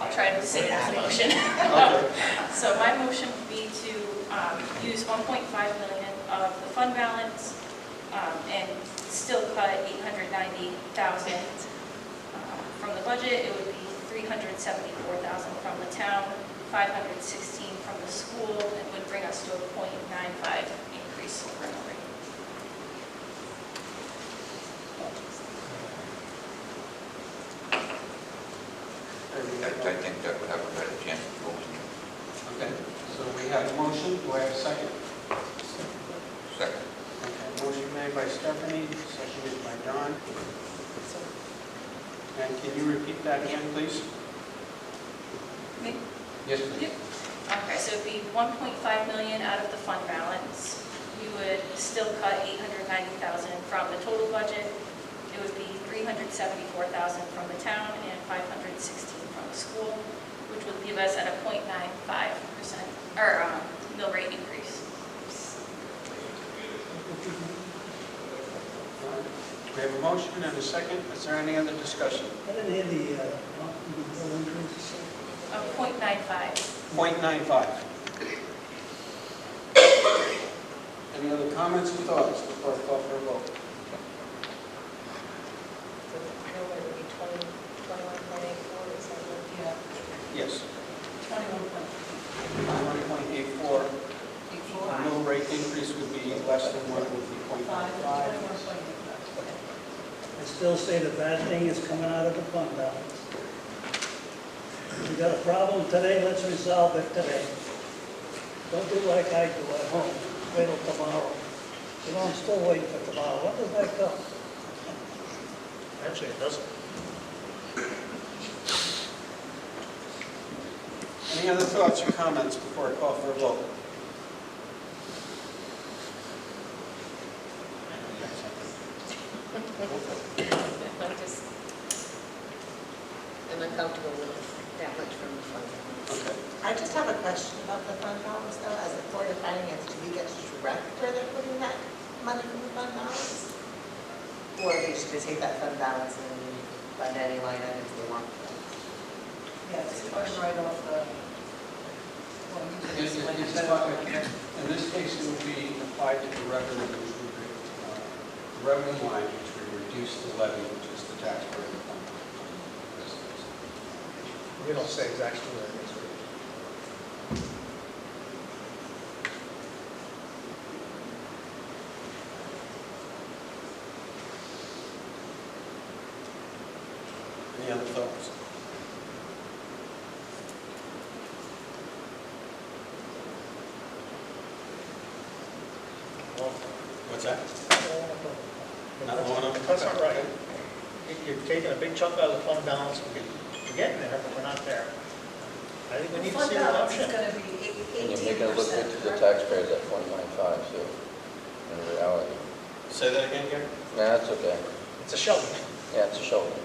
I'll try to say that as a motion. So my motion would be to use 1.5 million of the fund balance and still cut 890,000 from the budget. It would be 374,000 from the town, 516 from the school, and would bring us to a 0.95 increase over mill rate. I think that would have a better chance of going. Okay, so we have a motion, do I have a second? Second. Okay, motion made by Stephanie, seconded by Don. And can you repeat that again, please? Me? Yes, please. Yep. Okay, so it'd be 1.5 million out of the fund balance. We would still cut 890,000 from the total budget. It would be 374,000 from the town and $1,516 from the school, which would leave us at a 0.95%, or mill rate increase. We have a motion and a second. Is there any other discussion? I didn't hear the bill increase. 0.95. 0.95. Any other comments or thoughts before I call for a vote? The mill rate would be 21.84, is that what? Yeah, Yes. 21.84. 21.84. The mill rate increase would be less than what would be 0.95. 21.85. I still say the bad thing is coming out of the fund balance. We got a problem today, let's resolve it today. Don't do like I do at home, wait till tomorrow. You know, I'm still waiting for tomorrow. When does that come? Actually, it doesn't. Any other thoughts or comments before I call for a vote? I'm uncomfortable with that much from the fund balance. Okay. I just have a question about the fund balance though, as a Board of Finance, do we get to direct where they're putting that money from the fund balance? Or they just gonna take that fund balance and fund any line items they want? Yeah, it's coming right off the, well, you It's can explain it it's better. like- In this case, it would be applied to the revenue, which would be, the revenue line, which would reduce the levy, which is the tax burden. We don't say exactly where it is. Any other thoughts? What's that? Not long enough? That's not right. You're taking a big chunk out of the fund balance, we're getting there, but we're not there. I think we The need to fund see an balance is option. going to be And you're making it look good to the 18%. taxpayers at 1.95, so in reality. Say that again, Gary? Nah, that's okay. It's a shovel. Yeah, it's a shoulder.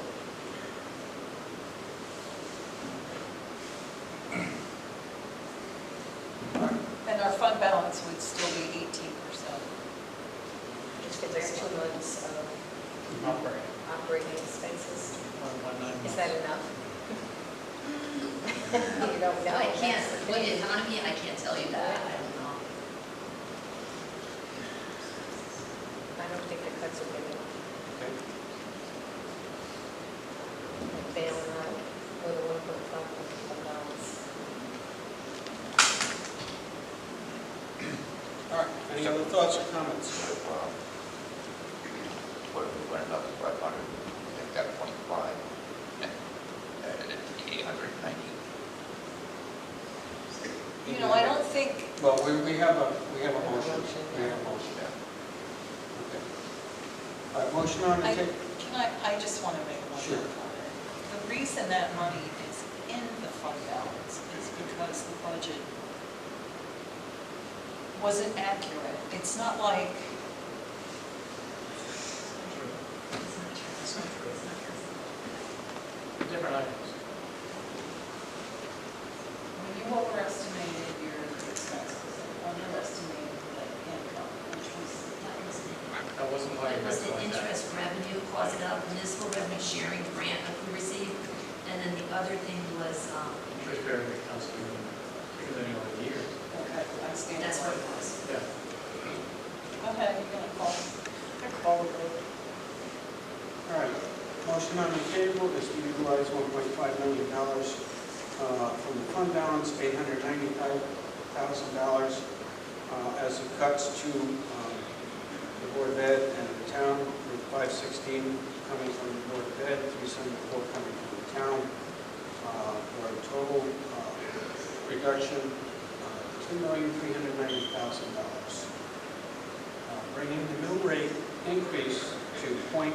And our fund balance would still be 18%. Just for those 2 months of Operating. operating expenses. 1.9 Is that enough? You don't know. I can't, with the economy, I can't tell you that, I don't know. I don't think the cuts are big enough. Okay. Bailing out with a 1.5 fund balance. All right. Any other thoughts or comments? What if we went up to 500, take that 0.5, and added it to 890? You know, I don't think, Well, we have a motion. We have a motion. Okay. All right, motion on the table. I just want to make one Sure. comment. The reason that money is in the fund balance is because the budget wasn't accurate. It's not like, Different items. when you overestimated your expenses, and underestimated the income, which was, That wasn't why It you was the had that. interest revenue caused it up, municipal revenue sharing grant that we received, and then the other thing was, Interest bearing accounts bigger than any other year. okay, I stand. that's what it was. Yeah. Go ahead, you're going to call the vote. All right. Motion on the table is to utilize $1.5 million from the fund balance, $890,000 as it cuts to the Board of Ed and the town, with 516 coming from the Board of Ed, 374 coming from the town, for a total reduction of $2,390,000, bringing the mill rate increase to 0.95.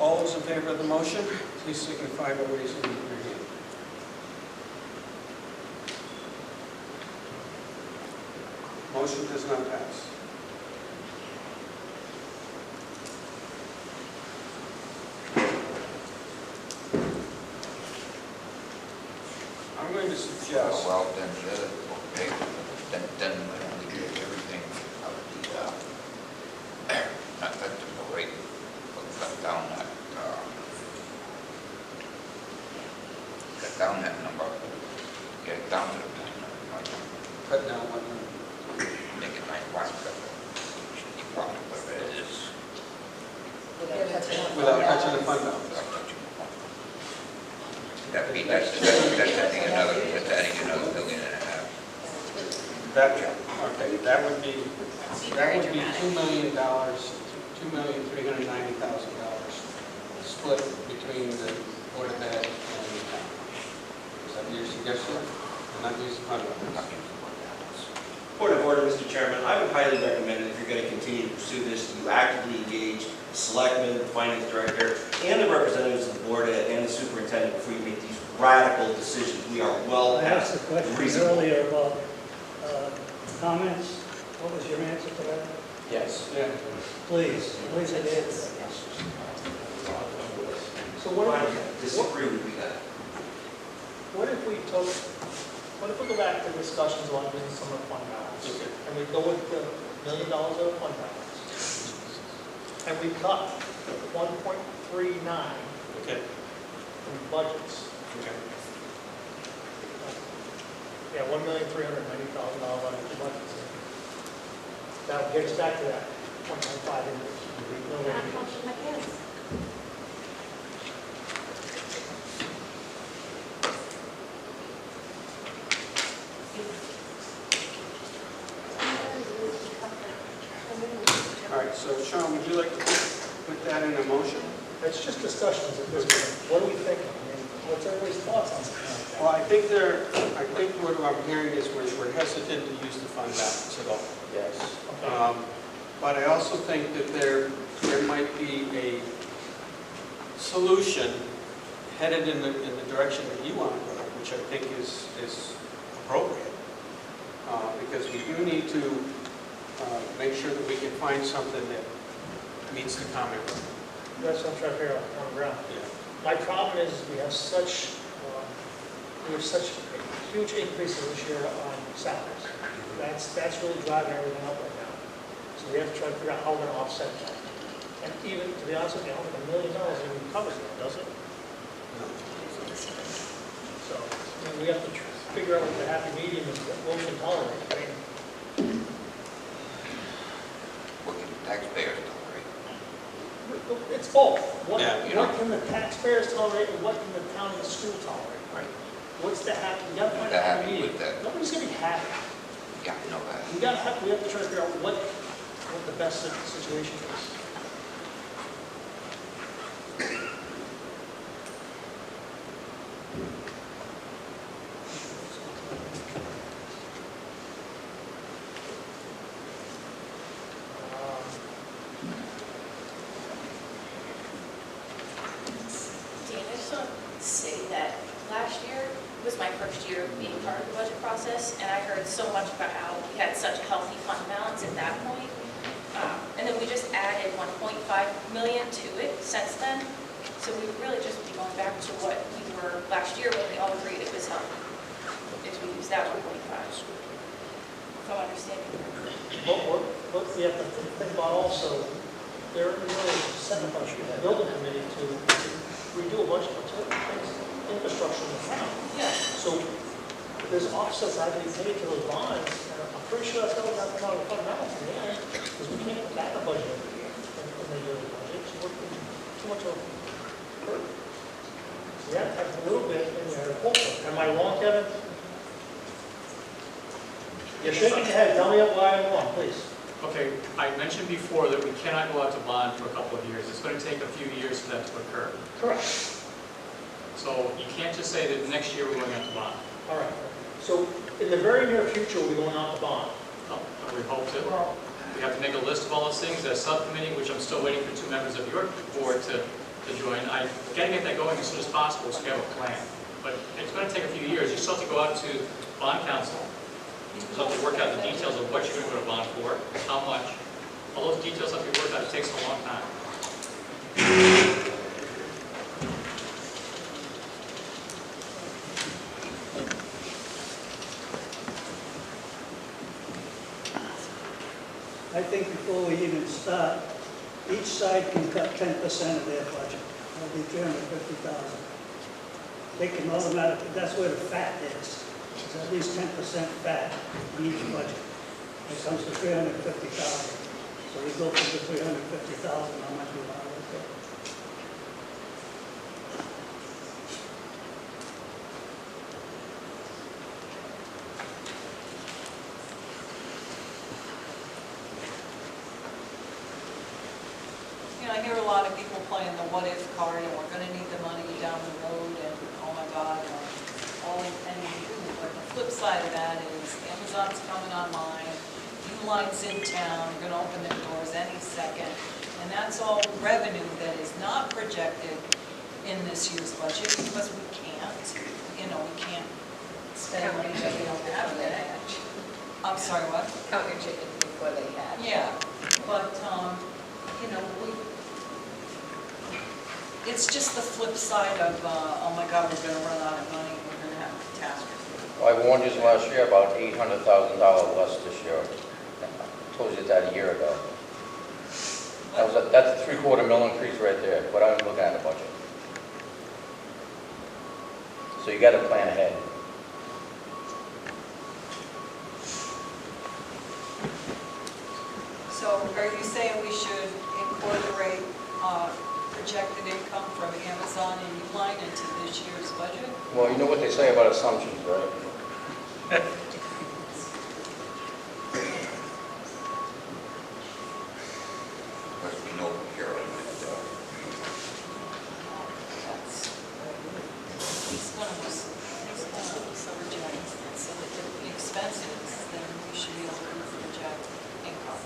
All those in favor of the motion, please signify by raising your hand. Motion does not pass. Yes. Well, then, okay, then we take everything out of the, not that the rate, but cut down that number, get it down to the minimum, Cut down what? make it 91, keep on whatever it is. Without touching the fund balance. That's adding another $1.5 million. That, okay, that would be $2 million, $2,390,000 split between the Board of Ed and the town. Is that your suggestion? Not use the fund balance? Point of order, Mr. Chairman, I would highly recommend that if you're going to continue to pursue this, you actively engage the selectman, the finance director, and the representatives of the board and the superintendent before you make these radical decisions. We are well I asked past a question reasonable. earlier about comments. What was your answer to that? Yes. Yeah. Please it is. So what I if, disagree with you that. what if we go back to discussions on doing some of the fund balance? Okay. And we go with the $1 million of fund balance? And we cut 1.39 Okay. from budgets. Okay. Yeah, $1,390,000 out of the budgets. That'll get us back to that 1.5 increase. All right, so Sean, would you like to put that in a motion? It's just discussions at this point. What are we thinking? I mean, what's everybody's thoughts on something like that? Well, I think what I'm hearing is we're hesitant to use the fund balance at all. Yes. But I also think that there might be a solution headed in the direction that you want to go, which I think is appropriate. Because we do need to make sure that we can find something that meets the common room. That's what I'm trying to figure out on the ground. Yeah. My problem is we have such huge increases this year on salaries. That's really driving everything up right now. So we have to try to figure out how we're going to offset that. And even, to be honest with you, I don't think $1 million even covers it, does it? So, I mean, we have to figure out what the happy medium is, what we can tolerate. I mean, What can the taxpayers tolerate? it's both. What Yeah, what can the taxpayers tolerate and what can the town and the school tolerate? Right. What's the happy, you gotta find a They're happy happy medium. with that. Nobody's gonna be happy. Yeah, I know that. We have to try to figure out what the best situation is. Dean, I just want to say that last year was my first year being part of the budget process, and I heard so much about how we had such a healthy fund balance at that point. And then we just added 1.5 million to it since then. So we would really just be going back to what we were last year when we all agreed it was healthy, if we use that 1.5. If I'm understanding correctly. What we have to think about also, they're really setting up a building committee to redo a bunch of things, infrastructure in the town. Yeah. So there's offsets that have to be paid to those bonds, and I'm pretty sure that's going to come out of the fund balance in the end, because we can't put that in the budget every year, in the yearly budget, so we're too much of a burden. So you have to have a little bit in there to pull from. Am I wrong, Kevin? You're shaking your head, tell me why I'm wrong, please. Okay, I mentioned before that we cannot go out to bond for a couple of years. It's going to take a few years for that to occur. Correct. So you can't just say that next year we're going out to bond. All right. So in the very near future, we're going out to bond. No, we hope to. We have to make a list of all those things. There's a subcommittee, which I'm still waiting for 2 members of your board to join. I got to get that going as soon as possible so we have a plan. But it's going to take a few years. You still have to go out to bond council. You still have to work out the details of what you're going to go to bond for, how much. All those details have to be worked out. It takes a long time. I think before we even start, each side can cut 10% of their budget. That'll be 350,000. They can automatically, that's where the fat is. It's at least 10% fat in each budget. It comes to 350,000. So we go from the 350,000, how much we want to pay. You know, I hear a lot of people playing the what-if card, and we're gonna need the money down the road, and oh my God, and but the flip side of that is Amazon's coming online, Uline's in town, gonna open their doors any second, and that's all revenue that is not projected in this year's budget, because we can't, we can't spend money that we don't have yet. I'm sorry, what? Count your chickens before they hatch. Yeah, but, it's just the flip side of, oh my God, we're gonna run out of money, we're gonna have a catastrophe. I warned you last year about $800,000 less this year. I told you that a year ago. That's a $750,000 increase right there, but I'm looking at the budget. So you got to plan ahead. So are you saying we should incorporate projected income from Amazon and Uline into this year's budget? Well, you know what they say about assumptions, right? Must be no procurement. He's gonna project, so that the expenses, then we should be able to project income.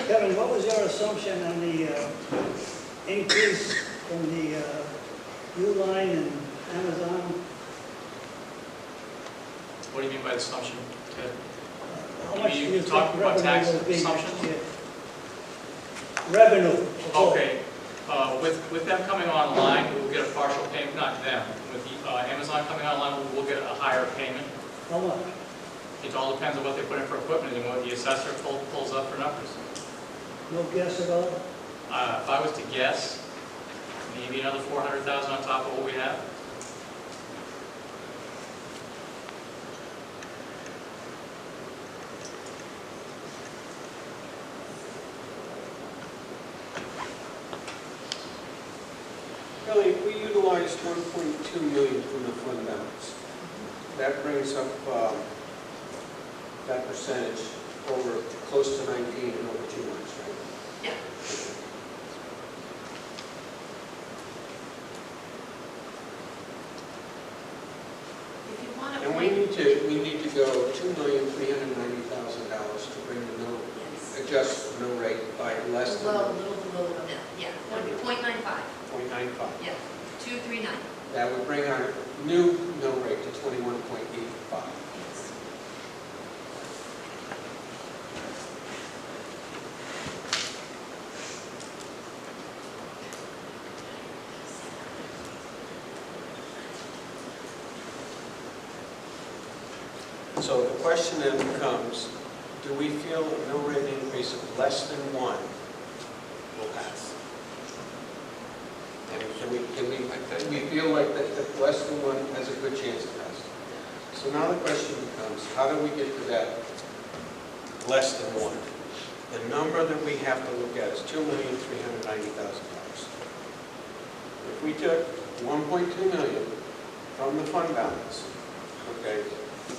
Kevin, what was your assumption on the increase from the Uline and Amazon? What do you mean by assumption, Ted? How much do You you talked think about tax revenue will be assumption? next year? Revenue. Okay, with them coming online, we will get a partial payment, not them. With Amazon coming online, we will get a higher payment. How much? It all depends on what they put in for equipment and what the assessor pulls up for numbers. No guess at all? If I was to guess, maybe another 400,000 on top of what we have. Kelly, if we utilize 1.2 million from the fund balance, that brings up that percentage over close to 19 in over 2 months, right? Yeah. If you want to And we need to go $2,390,000 to bring the mill, adjust the mill rate by less than little below the mill, yeah, it'll be 0.95, 0.95. yeah, 239. That would bring our new mill rate to 21.85. Yes. So the question then becomes, do we feel a mill rate increase of less than 1 will pass? And can we feel like that less than 1 has a good chance of passing? So now the question becomes, how do we get to that less than 1? The number that we have to look at is $2,390,000. If we took 1.2 million from the fund balance, okay,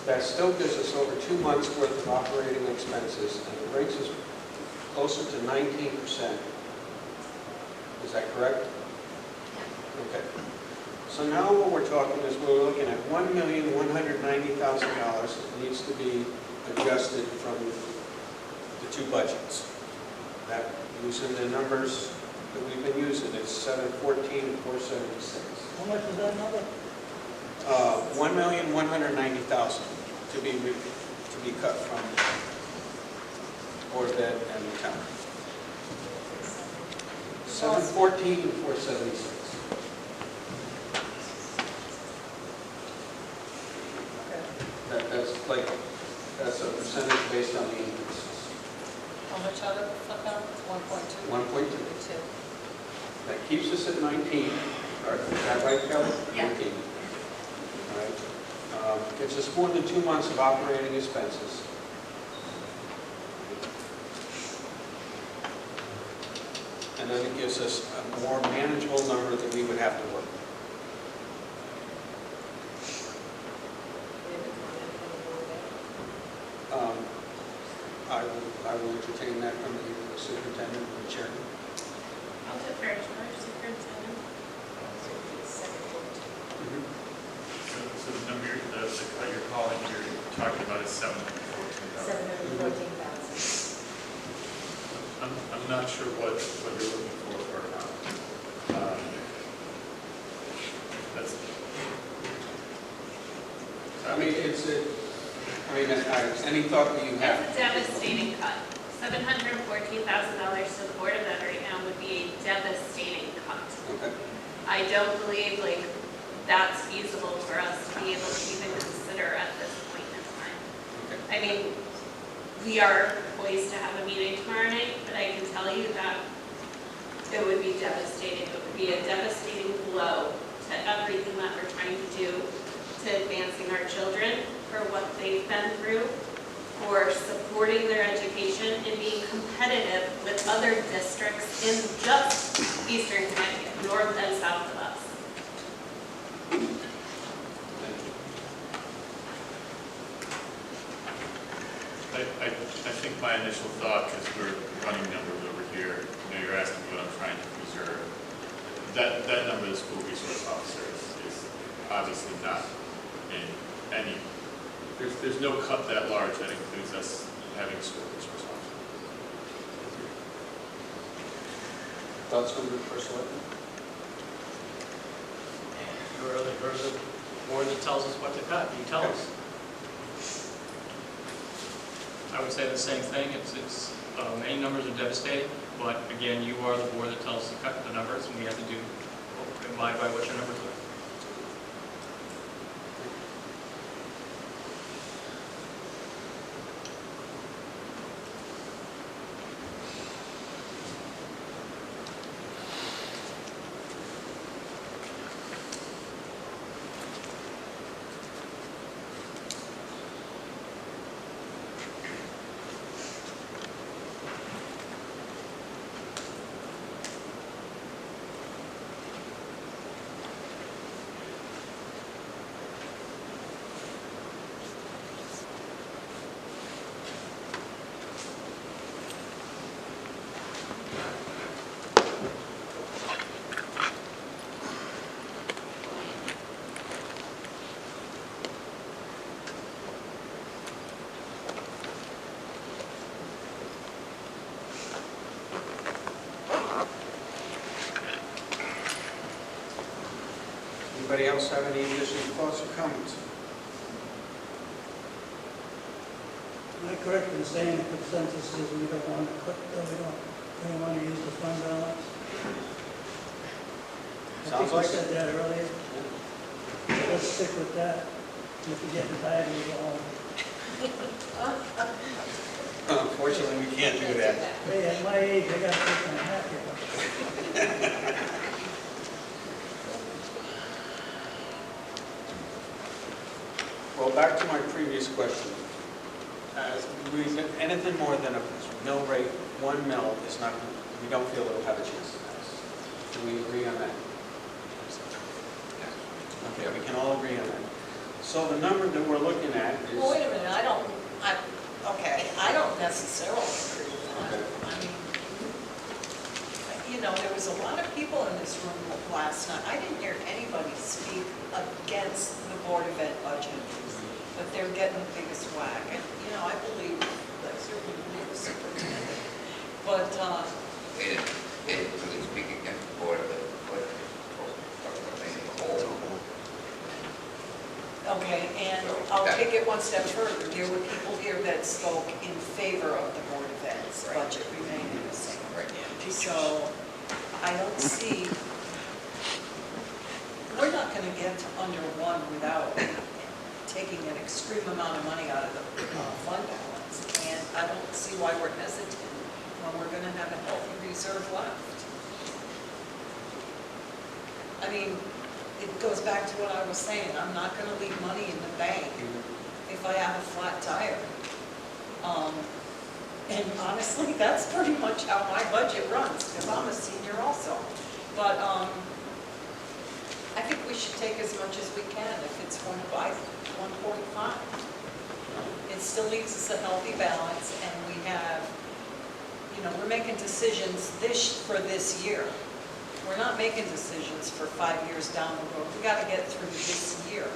that still gives us over 2 months worth of operating expenses, and it brings us closer to 19%. Is that correct? Okay. So now what we're talking is we're looking at $1,190,000 that needs to be adjusted from the two budgets. That, using the numbers that we've been using, it's 714 and 476. How much is that number? $1,190,000 to be cut from Board of Ed and the town. 714 and 476. That's a percentage based on the increases. How much out of the fund balance? 1.2? 1.2. Two. That keeps us at 19. Is that right, Kelly? Yeah. 19. All right. Gives us more than 2 months of operating expenses. And then it gives us a more manageable number that we would have to work with. I will entertain that from the superintendent and the chairman. I'll defer to our superintendent. So the number, the cut you're calling, you're talking about is 714,000. 714,000. I'm not sure what you're looking for. That's. Any thought that you have? It's a devastating cut. $714,000 to the Board of Ed right now would be a devastating cut. Okay. I don't believe that's feasible for us to be able to even consider at this point in time. Okay. I mean, we are poised to have a meeting tomorrow night, but I can tell you that it would be devastating. It would be a devastating blow to everything that we're trying to do to advancing our children, for what they've been through, for supporting their education and being competitive with other districts in just Eastern Connecticut, north and south of us. I think my initial thought, because we're running numbers over here, you're asking what I'm trying to preserve. That number, the school resource officer, is obviously not in any. There's no cut that large that includes us having a school resource officer. Thoughts from the first selectman? You early heard the board that tells us what to cut, you tell us. I would say the same thing, many numbers are devastating, but again, you are the board that tells us to cut the numbers, and we have to abide by what your numbers are. Anybody else have any additional thoughts or comments? Am I correct in saying the consensus is we don't want to cut, we don't want to use the fund balance? Sounds like I think we said that earlier. So let's stick with that. And if you're getting tired, we go home. Unfortunately, we can't do that. Hey, at my age, I got to take my hat here. Well, back to my previous question. Anything more than a mill rate, 1 mil is not, we don't feel it'll have a chance to pass. Can we agree on that? Okay, we can all agree on that. So the number that we're looking at is... Well, wait a minute, I don't necessarily agree with I mean, you know, there was a lot of people in this room last night. I didn't hear anybody speak against the Board of Ed budget, but they're getting the biggest whack. And, you know, I certainly believe the superintendent. But, They didn't really speak against the board of it, but they the whole. okay, and I'll take it one step further. There were people here that spoke in favor of the Board of Ed's budget remaining the same. So I don't see, we're not going to get to under one without taking an extreme amount of money out of the fund balance. And I don't see why we're hesitant when we're going to have a healthy reserve left. I mean, it goes back to what I was saying. I'm not going to leave money in the bank if I have a flat tire. And honestly, that's pretty much how my budget runs, because I'm a senior also. But I think we should take as much as we can if it's 1.5. It still leaves us a healthy balance, and we have, you know, we're making decisions for this year. We're not making decisions for 5 years down the road. We got to get through this year.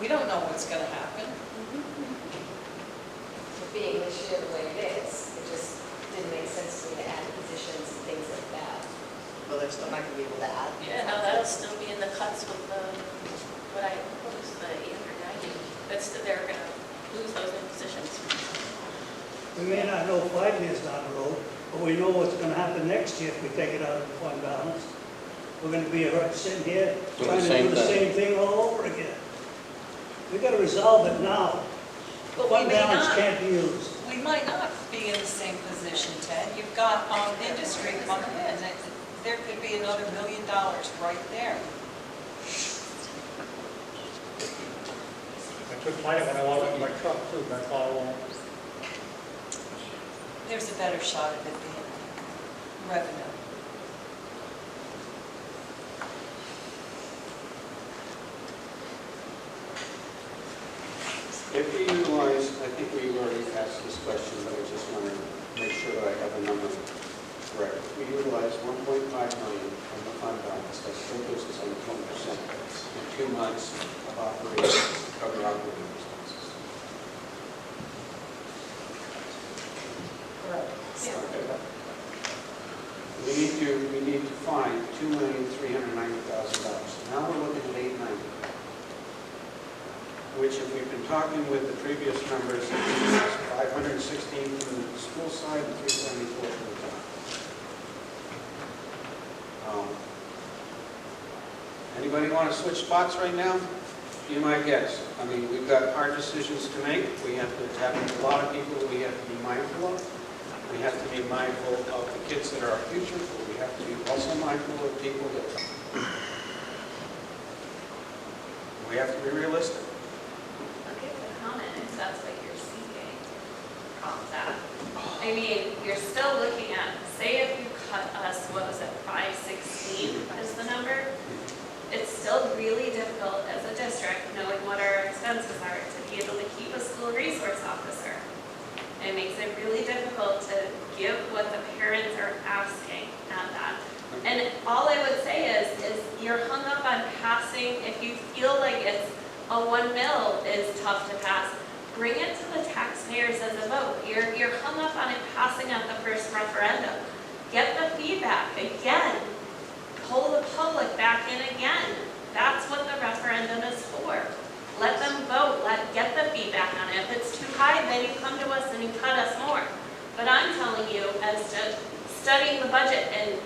We don't know what's going to happen. Being this year the way it is, it just didn't make sense to me to add positions and things like that. Well, they're still not going to be able to add. Yeah, no, that'll still be in the cuts with the, what I proposed, the 890. They're going to lose those new positions. We may not know 5 years down the road, but we know what's gonna happen next year if we take it out of the fund balance. We're gonna be sitting here trying to do the same thing all over again. We gotta resolve it now. But Fund we may balance not. can't be used. We might not be in the same position, Ted. You've got industry coming in. There could be another $1 million right there. I could find it when I walk in my truck too, that's all I want. There's a better shot at it being revenue. If we utilize, I think we already asked this question, but I just want to make sure that I have the number correct. If we utilize 1.5 million from the fund balance, that still gives us only 20% in 2 months of operations, to cover operating expenses. Correct. Okay. We need to find $2,390,000. Now we're looking at 890. Which, if we've been talking with the previous members, is 516 from the school side and 374 from the town. Anybody want to switch spots right now? Be my guest. I mean, we've got hard decisions to make. We have to have a lot of people that we have to be mindful of. We have to be mindful of the kids that are our future, but we have to be also mindful of people that... We have to be realistic. Comment if that's what you're seeking from that. I mean, you're still looking at, say if you cut us, what was it, 516 is the number? It's still really difficult as a district, knowing what our expenses are, to be able to keep a school resource officer. It makes it really difficult to give what the parents are asking at that. And all I would say is you're hung up on passing. If you feel like it's a 1 mil is tough to pass, bring it to the taxpayers as a vote. You're hung up on it passing at the first referendum. Get the feedback again. Pull the public back in again. That's what the referendum is for. Let them vote. Get the feedback on it. If it's too high, then you come to us and you cut us more. But I'm telling you, as to studying the budget, and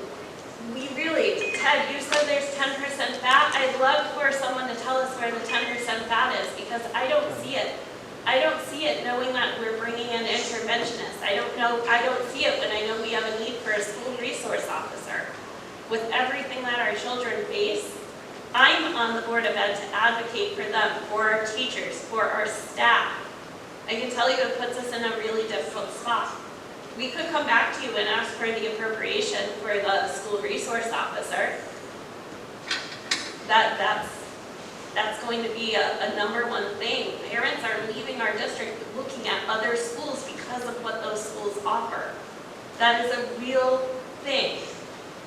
we really, Ted, you said there's 10% fat. I'd love for someone to tell us where the 10% fat is, because I don't see it. I don't see it knowing that we're bringing in interventionists. I don't see it when I know we have a need for a school resource officer. With everything that our children face, I'm on the Board of Ed to advocate for them, for our teachers, for our staff. I can tell you it puts us in a really difficult spot. We could come back to you and ask for the appropriation for the school resource officer. That's going to be a number one thing. Parents are leaving our district looking at other schools because because of what those schools offer. That is a real thing.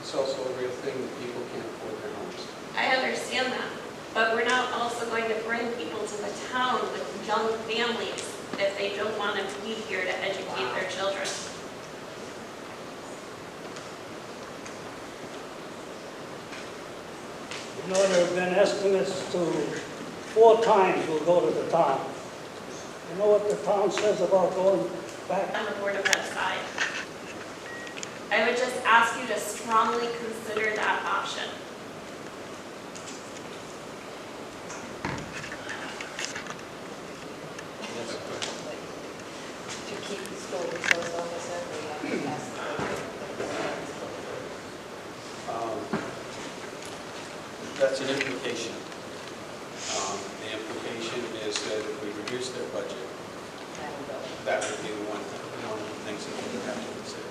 It's also a real thing that people can't afford their homes. I understand that, but we're not also going to bring people to the town with young families if they don't want to be here to educate their children. You know, there have been estimates to 4 times we'll go to the town. You know what the town says about going back? On the Board of Ed side, I would just ask you to strongly consider that option. To keep the school resource officer, we have to ask That's an implication. The implication is that if we reduce their budget, that would be one of the things that we would have to consider.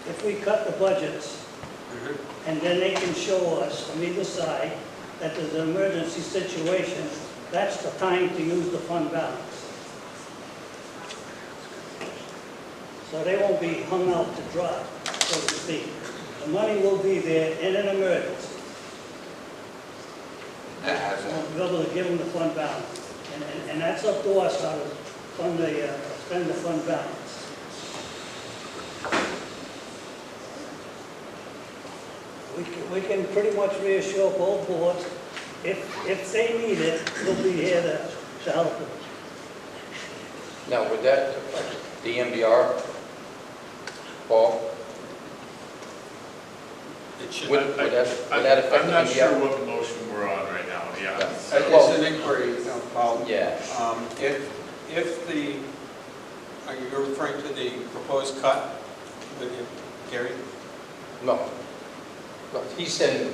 If we cut the budgets, and then they can show us from either side that there's an emergency situation, that's the time to use the fund balance. So they won't be hung out to dry, so to speak. The money will be there in an emergency. We'll be able to give them the fund balance. And that's up to us how to fund spend the fund balance. We can pretty much reassure both boards, if they need it, we'll be here to help them. Now, would that affect the MBR, Paul? It should. Would that affect I'm the not sure MBR? what motion we're on right now, yeah. It's an inquiry about, Yeah. if the, are you referring to the proposed cut with you, Gary? No. Look, he said,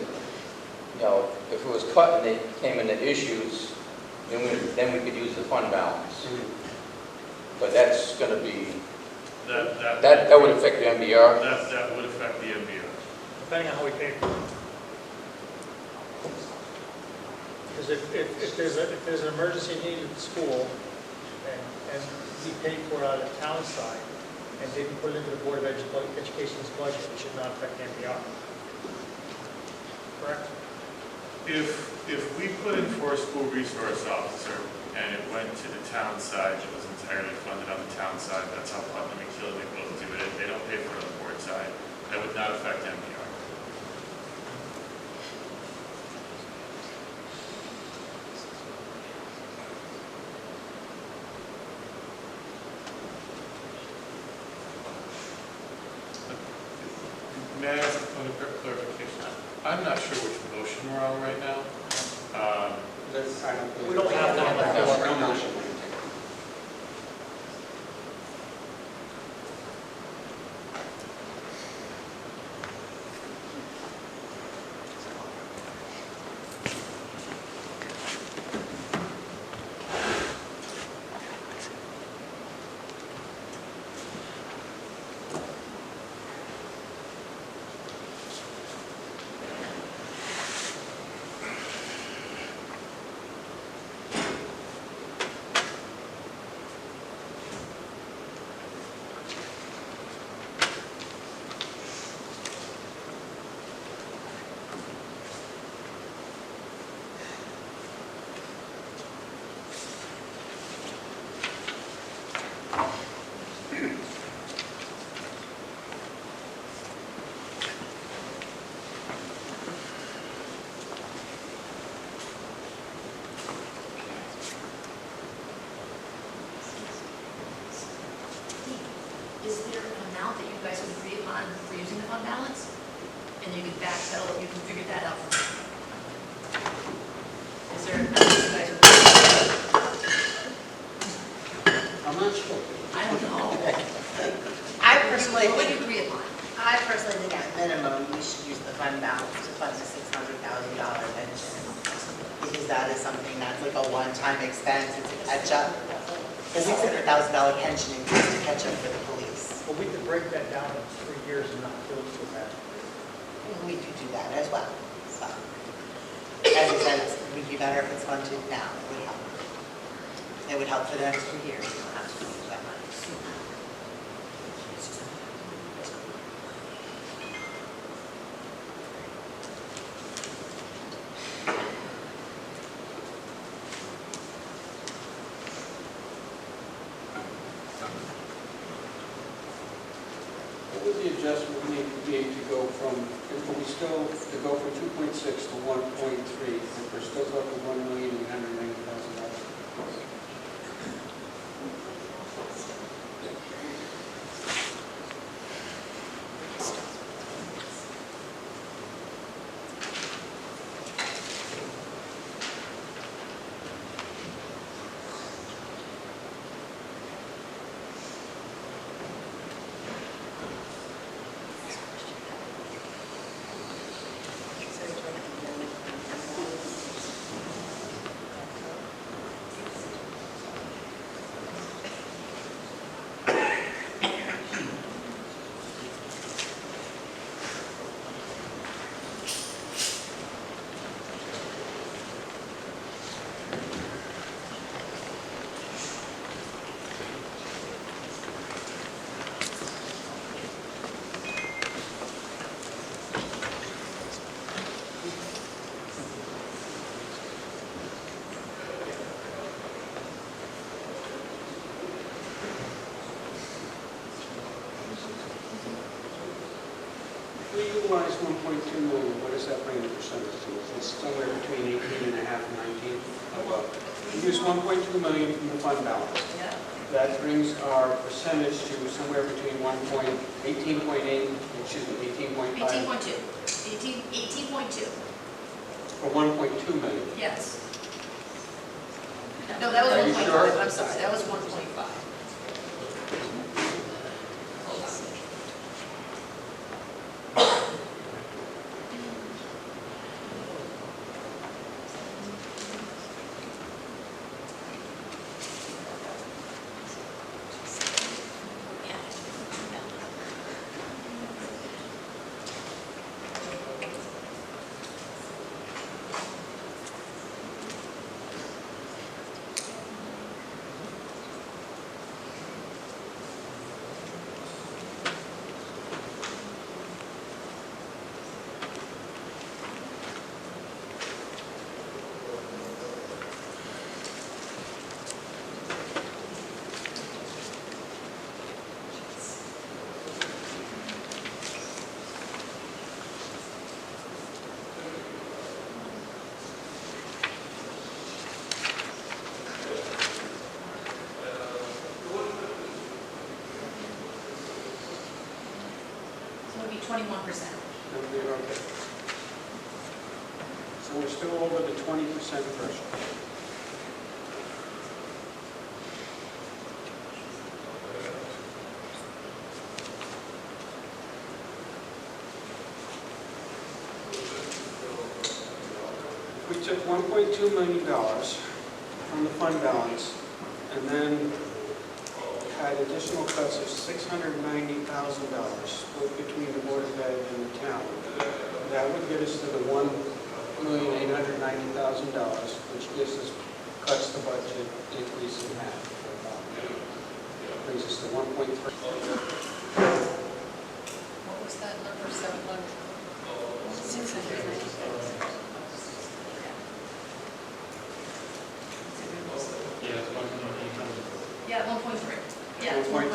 you know, if it was cut and they came into issues, then we could use the fund balance. But that's going to be, that would affect the MBR. That would affect the MBR. Depending on how we pay for it. Because if there's an emergency need at the school, and we pay for it out of the town side, and didn't put it into the Board of Education's budget, it should not affect MBR. Correct? If we put in for a school resource officer and it went to the town side, it was entirely funded on the town side, that's how Putnam and Killeen both do it. They don't pay for it on the board side. That would not affect MBR. May I ask a point of clarification? I'm not sure which motion we're on right now. We don't have that on the floor right now. Is there an amount that you guys would agree upon for using the fund balance? And you can backpedal, you can figure that out for me. Is there an amount you guys would agree upon? I'm not sure. I don't know. I personally What would think, you agree upon? I personally think at minimum, we should use the fund balance to fund the $600,000 pension. Because that is something that's like a one-time expense, it's a catch-up. The $600,000 pension increase to catch up for the police. But we could break that down in 3 years and not kill us with that. We could do that as well. So, as I said, it would be better if it's funded now, it would help. It would help for the next 2 years, you don't have to use that money. What would the adjustment need to be to go from, if we still, to go from 2.6 to 1.3, if we're still talking $1,890,000? If we utilize 1.2 million, what does that bring the percentage to? It's somewhere between 18.5 and 19. We use 1.2 million from the fund balance. Yeah. That brings our percentage to somewhere between 18.8, excuse me, 18.5. 18.2. 18.2. Or 1.2 million. Yes. No, that was Are you 1.5. sure? I'm sorry, that was 1.5. So it would be 21%. Okay. So we're still over the 20% threshold. We took $1.2 million from the fund balance and then had additional cuts of $690,000 split between the Board of Ed and the town. That would get us to the $1,890,000, which gives us, cuts the budget increase in half. Brings us to 1.3. What was that number, 700? 690. Yeah, it's 1.8. Yeah, 1.3. Yeah, it's 1.3. 1.3.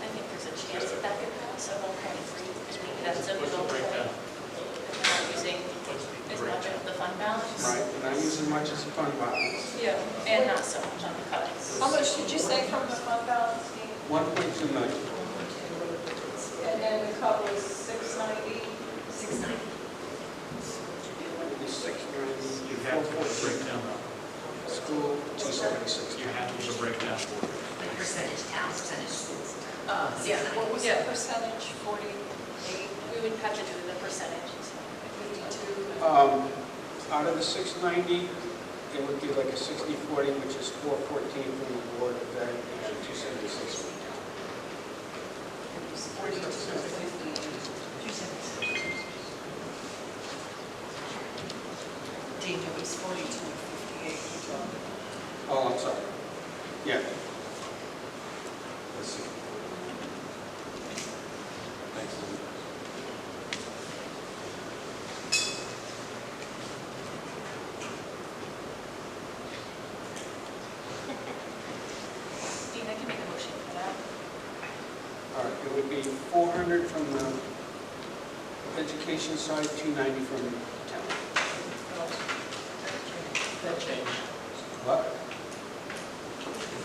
I think there's a chance that that could pass at 1.3, because maybe that's a What's the middle point. breakdown? If we're not using as much of the fund balance. Right, and not use as much as the fund balance. Yeah, and not so much on the cuts. How much did you say from the fund balance, Dean? 1.2 million. And then the cut was 690? 690. Maybe 690. You have to put a breakdown up. School, 276. You have to put a breakdown. Like percentage town, percentage schools. Yeah. What was the percentage, 48? We would have to do the percentages. 52? Out of the 690, it would be like a 60-40, which is 414 from the Board of Ed and 276 from the town. 42 to 50. 14, it was 42 and 58 you dropped it. Oh, I'm sorry. Yeah. Let's see. Thanks, Lynn. Dean, I can make a motion for that. All right, it would be 400 from the education side, 290 from the town. That changed. What?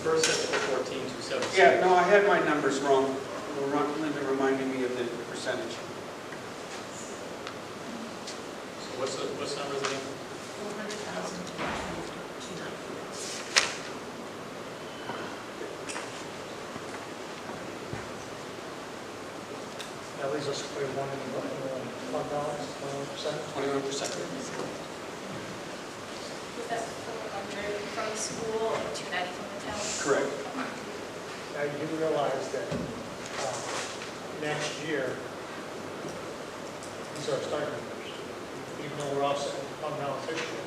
First set for 14, 276. Yeah, no, I had my numbers wrong. Linda reminded me of the percentage. So what's numbers again? 400,000 to 290. That leaves us with one in the fund balance, 21%. 21%. Was that 400 from the school and 290 from the town? Correct. Now, you do realize that next year, these are starting numbers, even though we're offsetting the fund balance this year.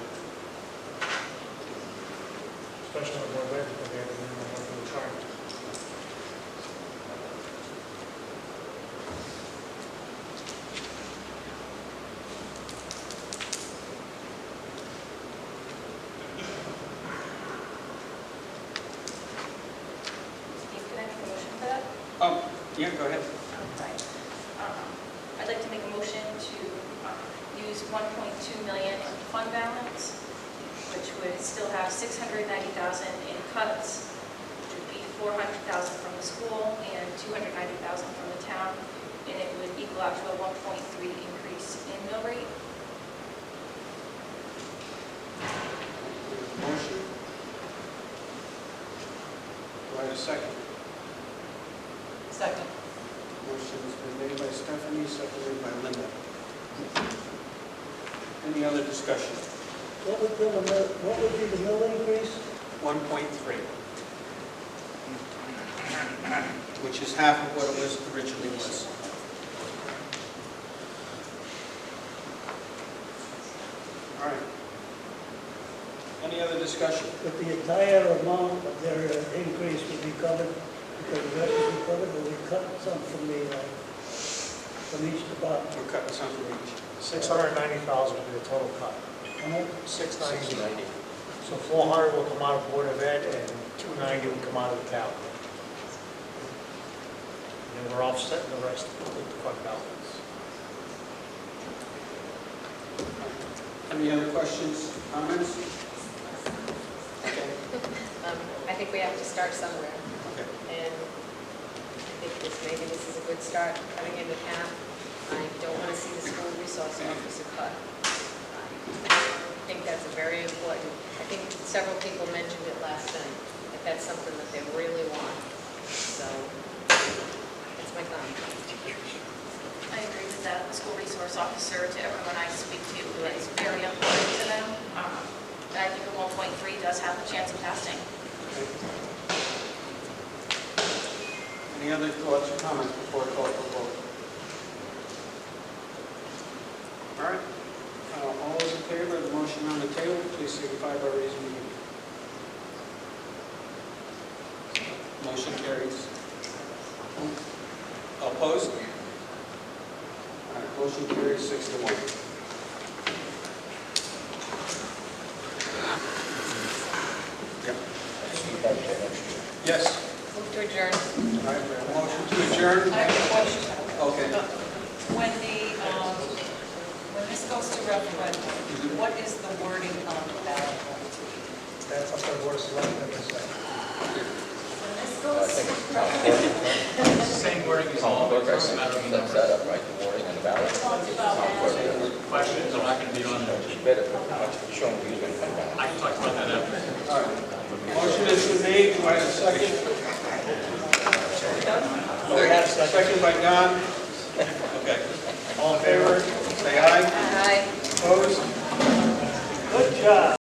Especially when we're ready for the minimum working requirement. Steve, can I make a motion for that? Yeah, go ahead. Right. I'd like to make a motion to use 1.2 million in fund balance, which would still have 690,000 in cuts, which would be 400,000 from the school and 290,000 from the town, and it would equal out to a 1.3 increase in mill rate. Motion. Do I have a second? Second. Motion has been made by Stephanie, seconded by Linda. Any other discussion? What would be the mill increase? 1.3, which is half of what it was originally was. All right. Any other discussion? But the entire amount of their increase would be covered, because the rest would be covered, or we cut some from each department? We're cutting some from each. 690,000 would be the total cut. How much? 690. So 400 will come out of Board of Ed and 290 will come out of the town. And then we're offsetting the rest with the fund balance. Any other questions, comments? Okay. I think we have to start somewhere, Okay. and I think maybe this is a good start, cutting into half. I don't want to see the school resource officer cut. I think that's a very important, I think several people mentioned it last night, that that's something that they really want. So, that's my comment. I agree with that. The school resource officer, to everyone I speak to, is very important to them. And I think a 1.3 does have a chance of passing. Any other thoughts or comments before I call for a vote? All right. All those in favor of the motion on the table, please signify by raising your hand. Motion carries. Opposed? All right, motion carries 6-1. Yeah. Yes. Move to adjourn. All right, we have a motion to adjourn. I have a question. Okay. When this goes to referendum, what is the wording on the ballot going to be? That's up to the Board of Selectmen to decide. When this goes to Same wording as all of it, it's a matter of That's that up, right, the wording and the ballot. questions are not going to be on there. Better, show them using fund balance. I can talk about that after. All right. Motion has been made. Do I have a second? Second by Don. Okay. All in favor, say aye. Aye. Opposed? Good job.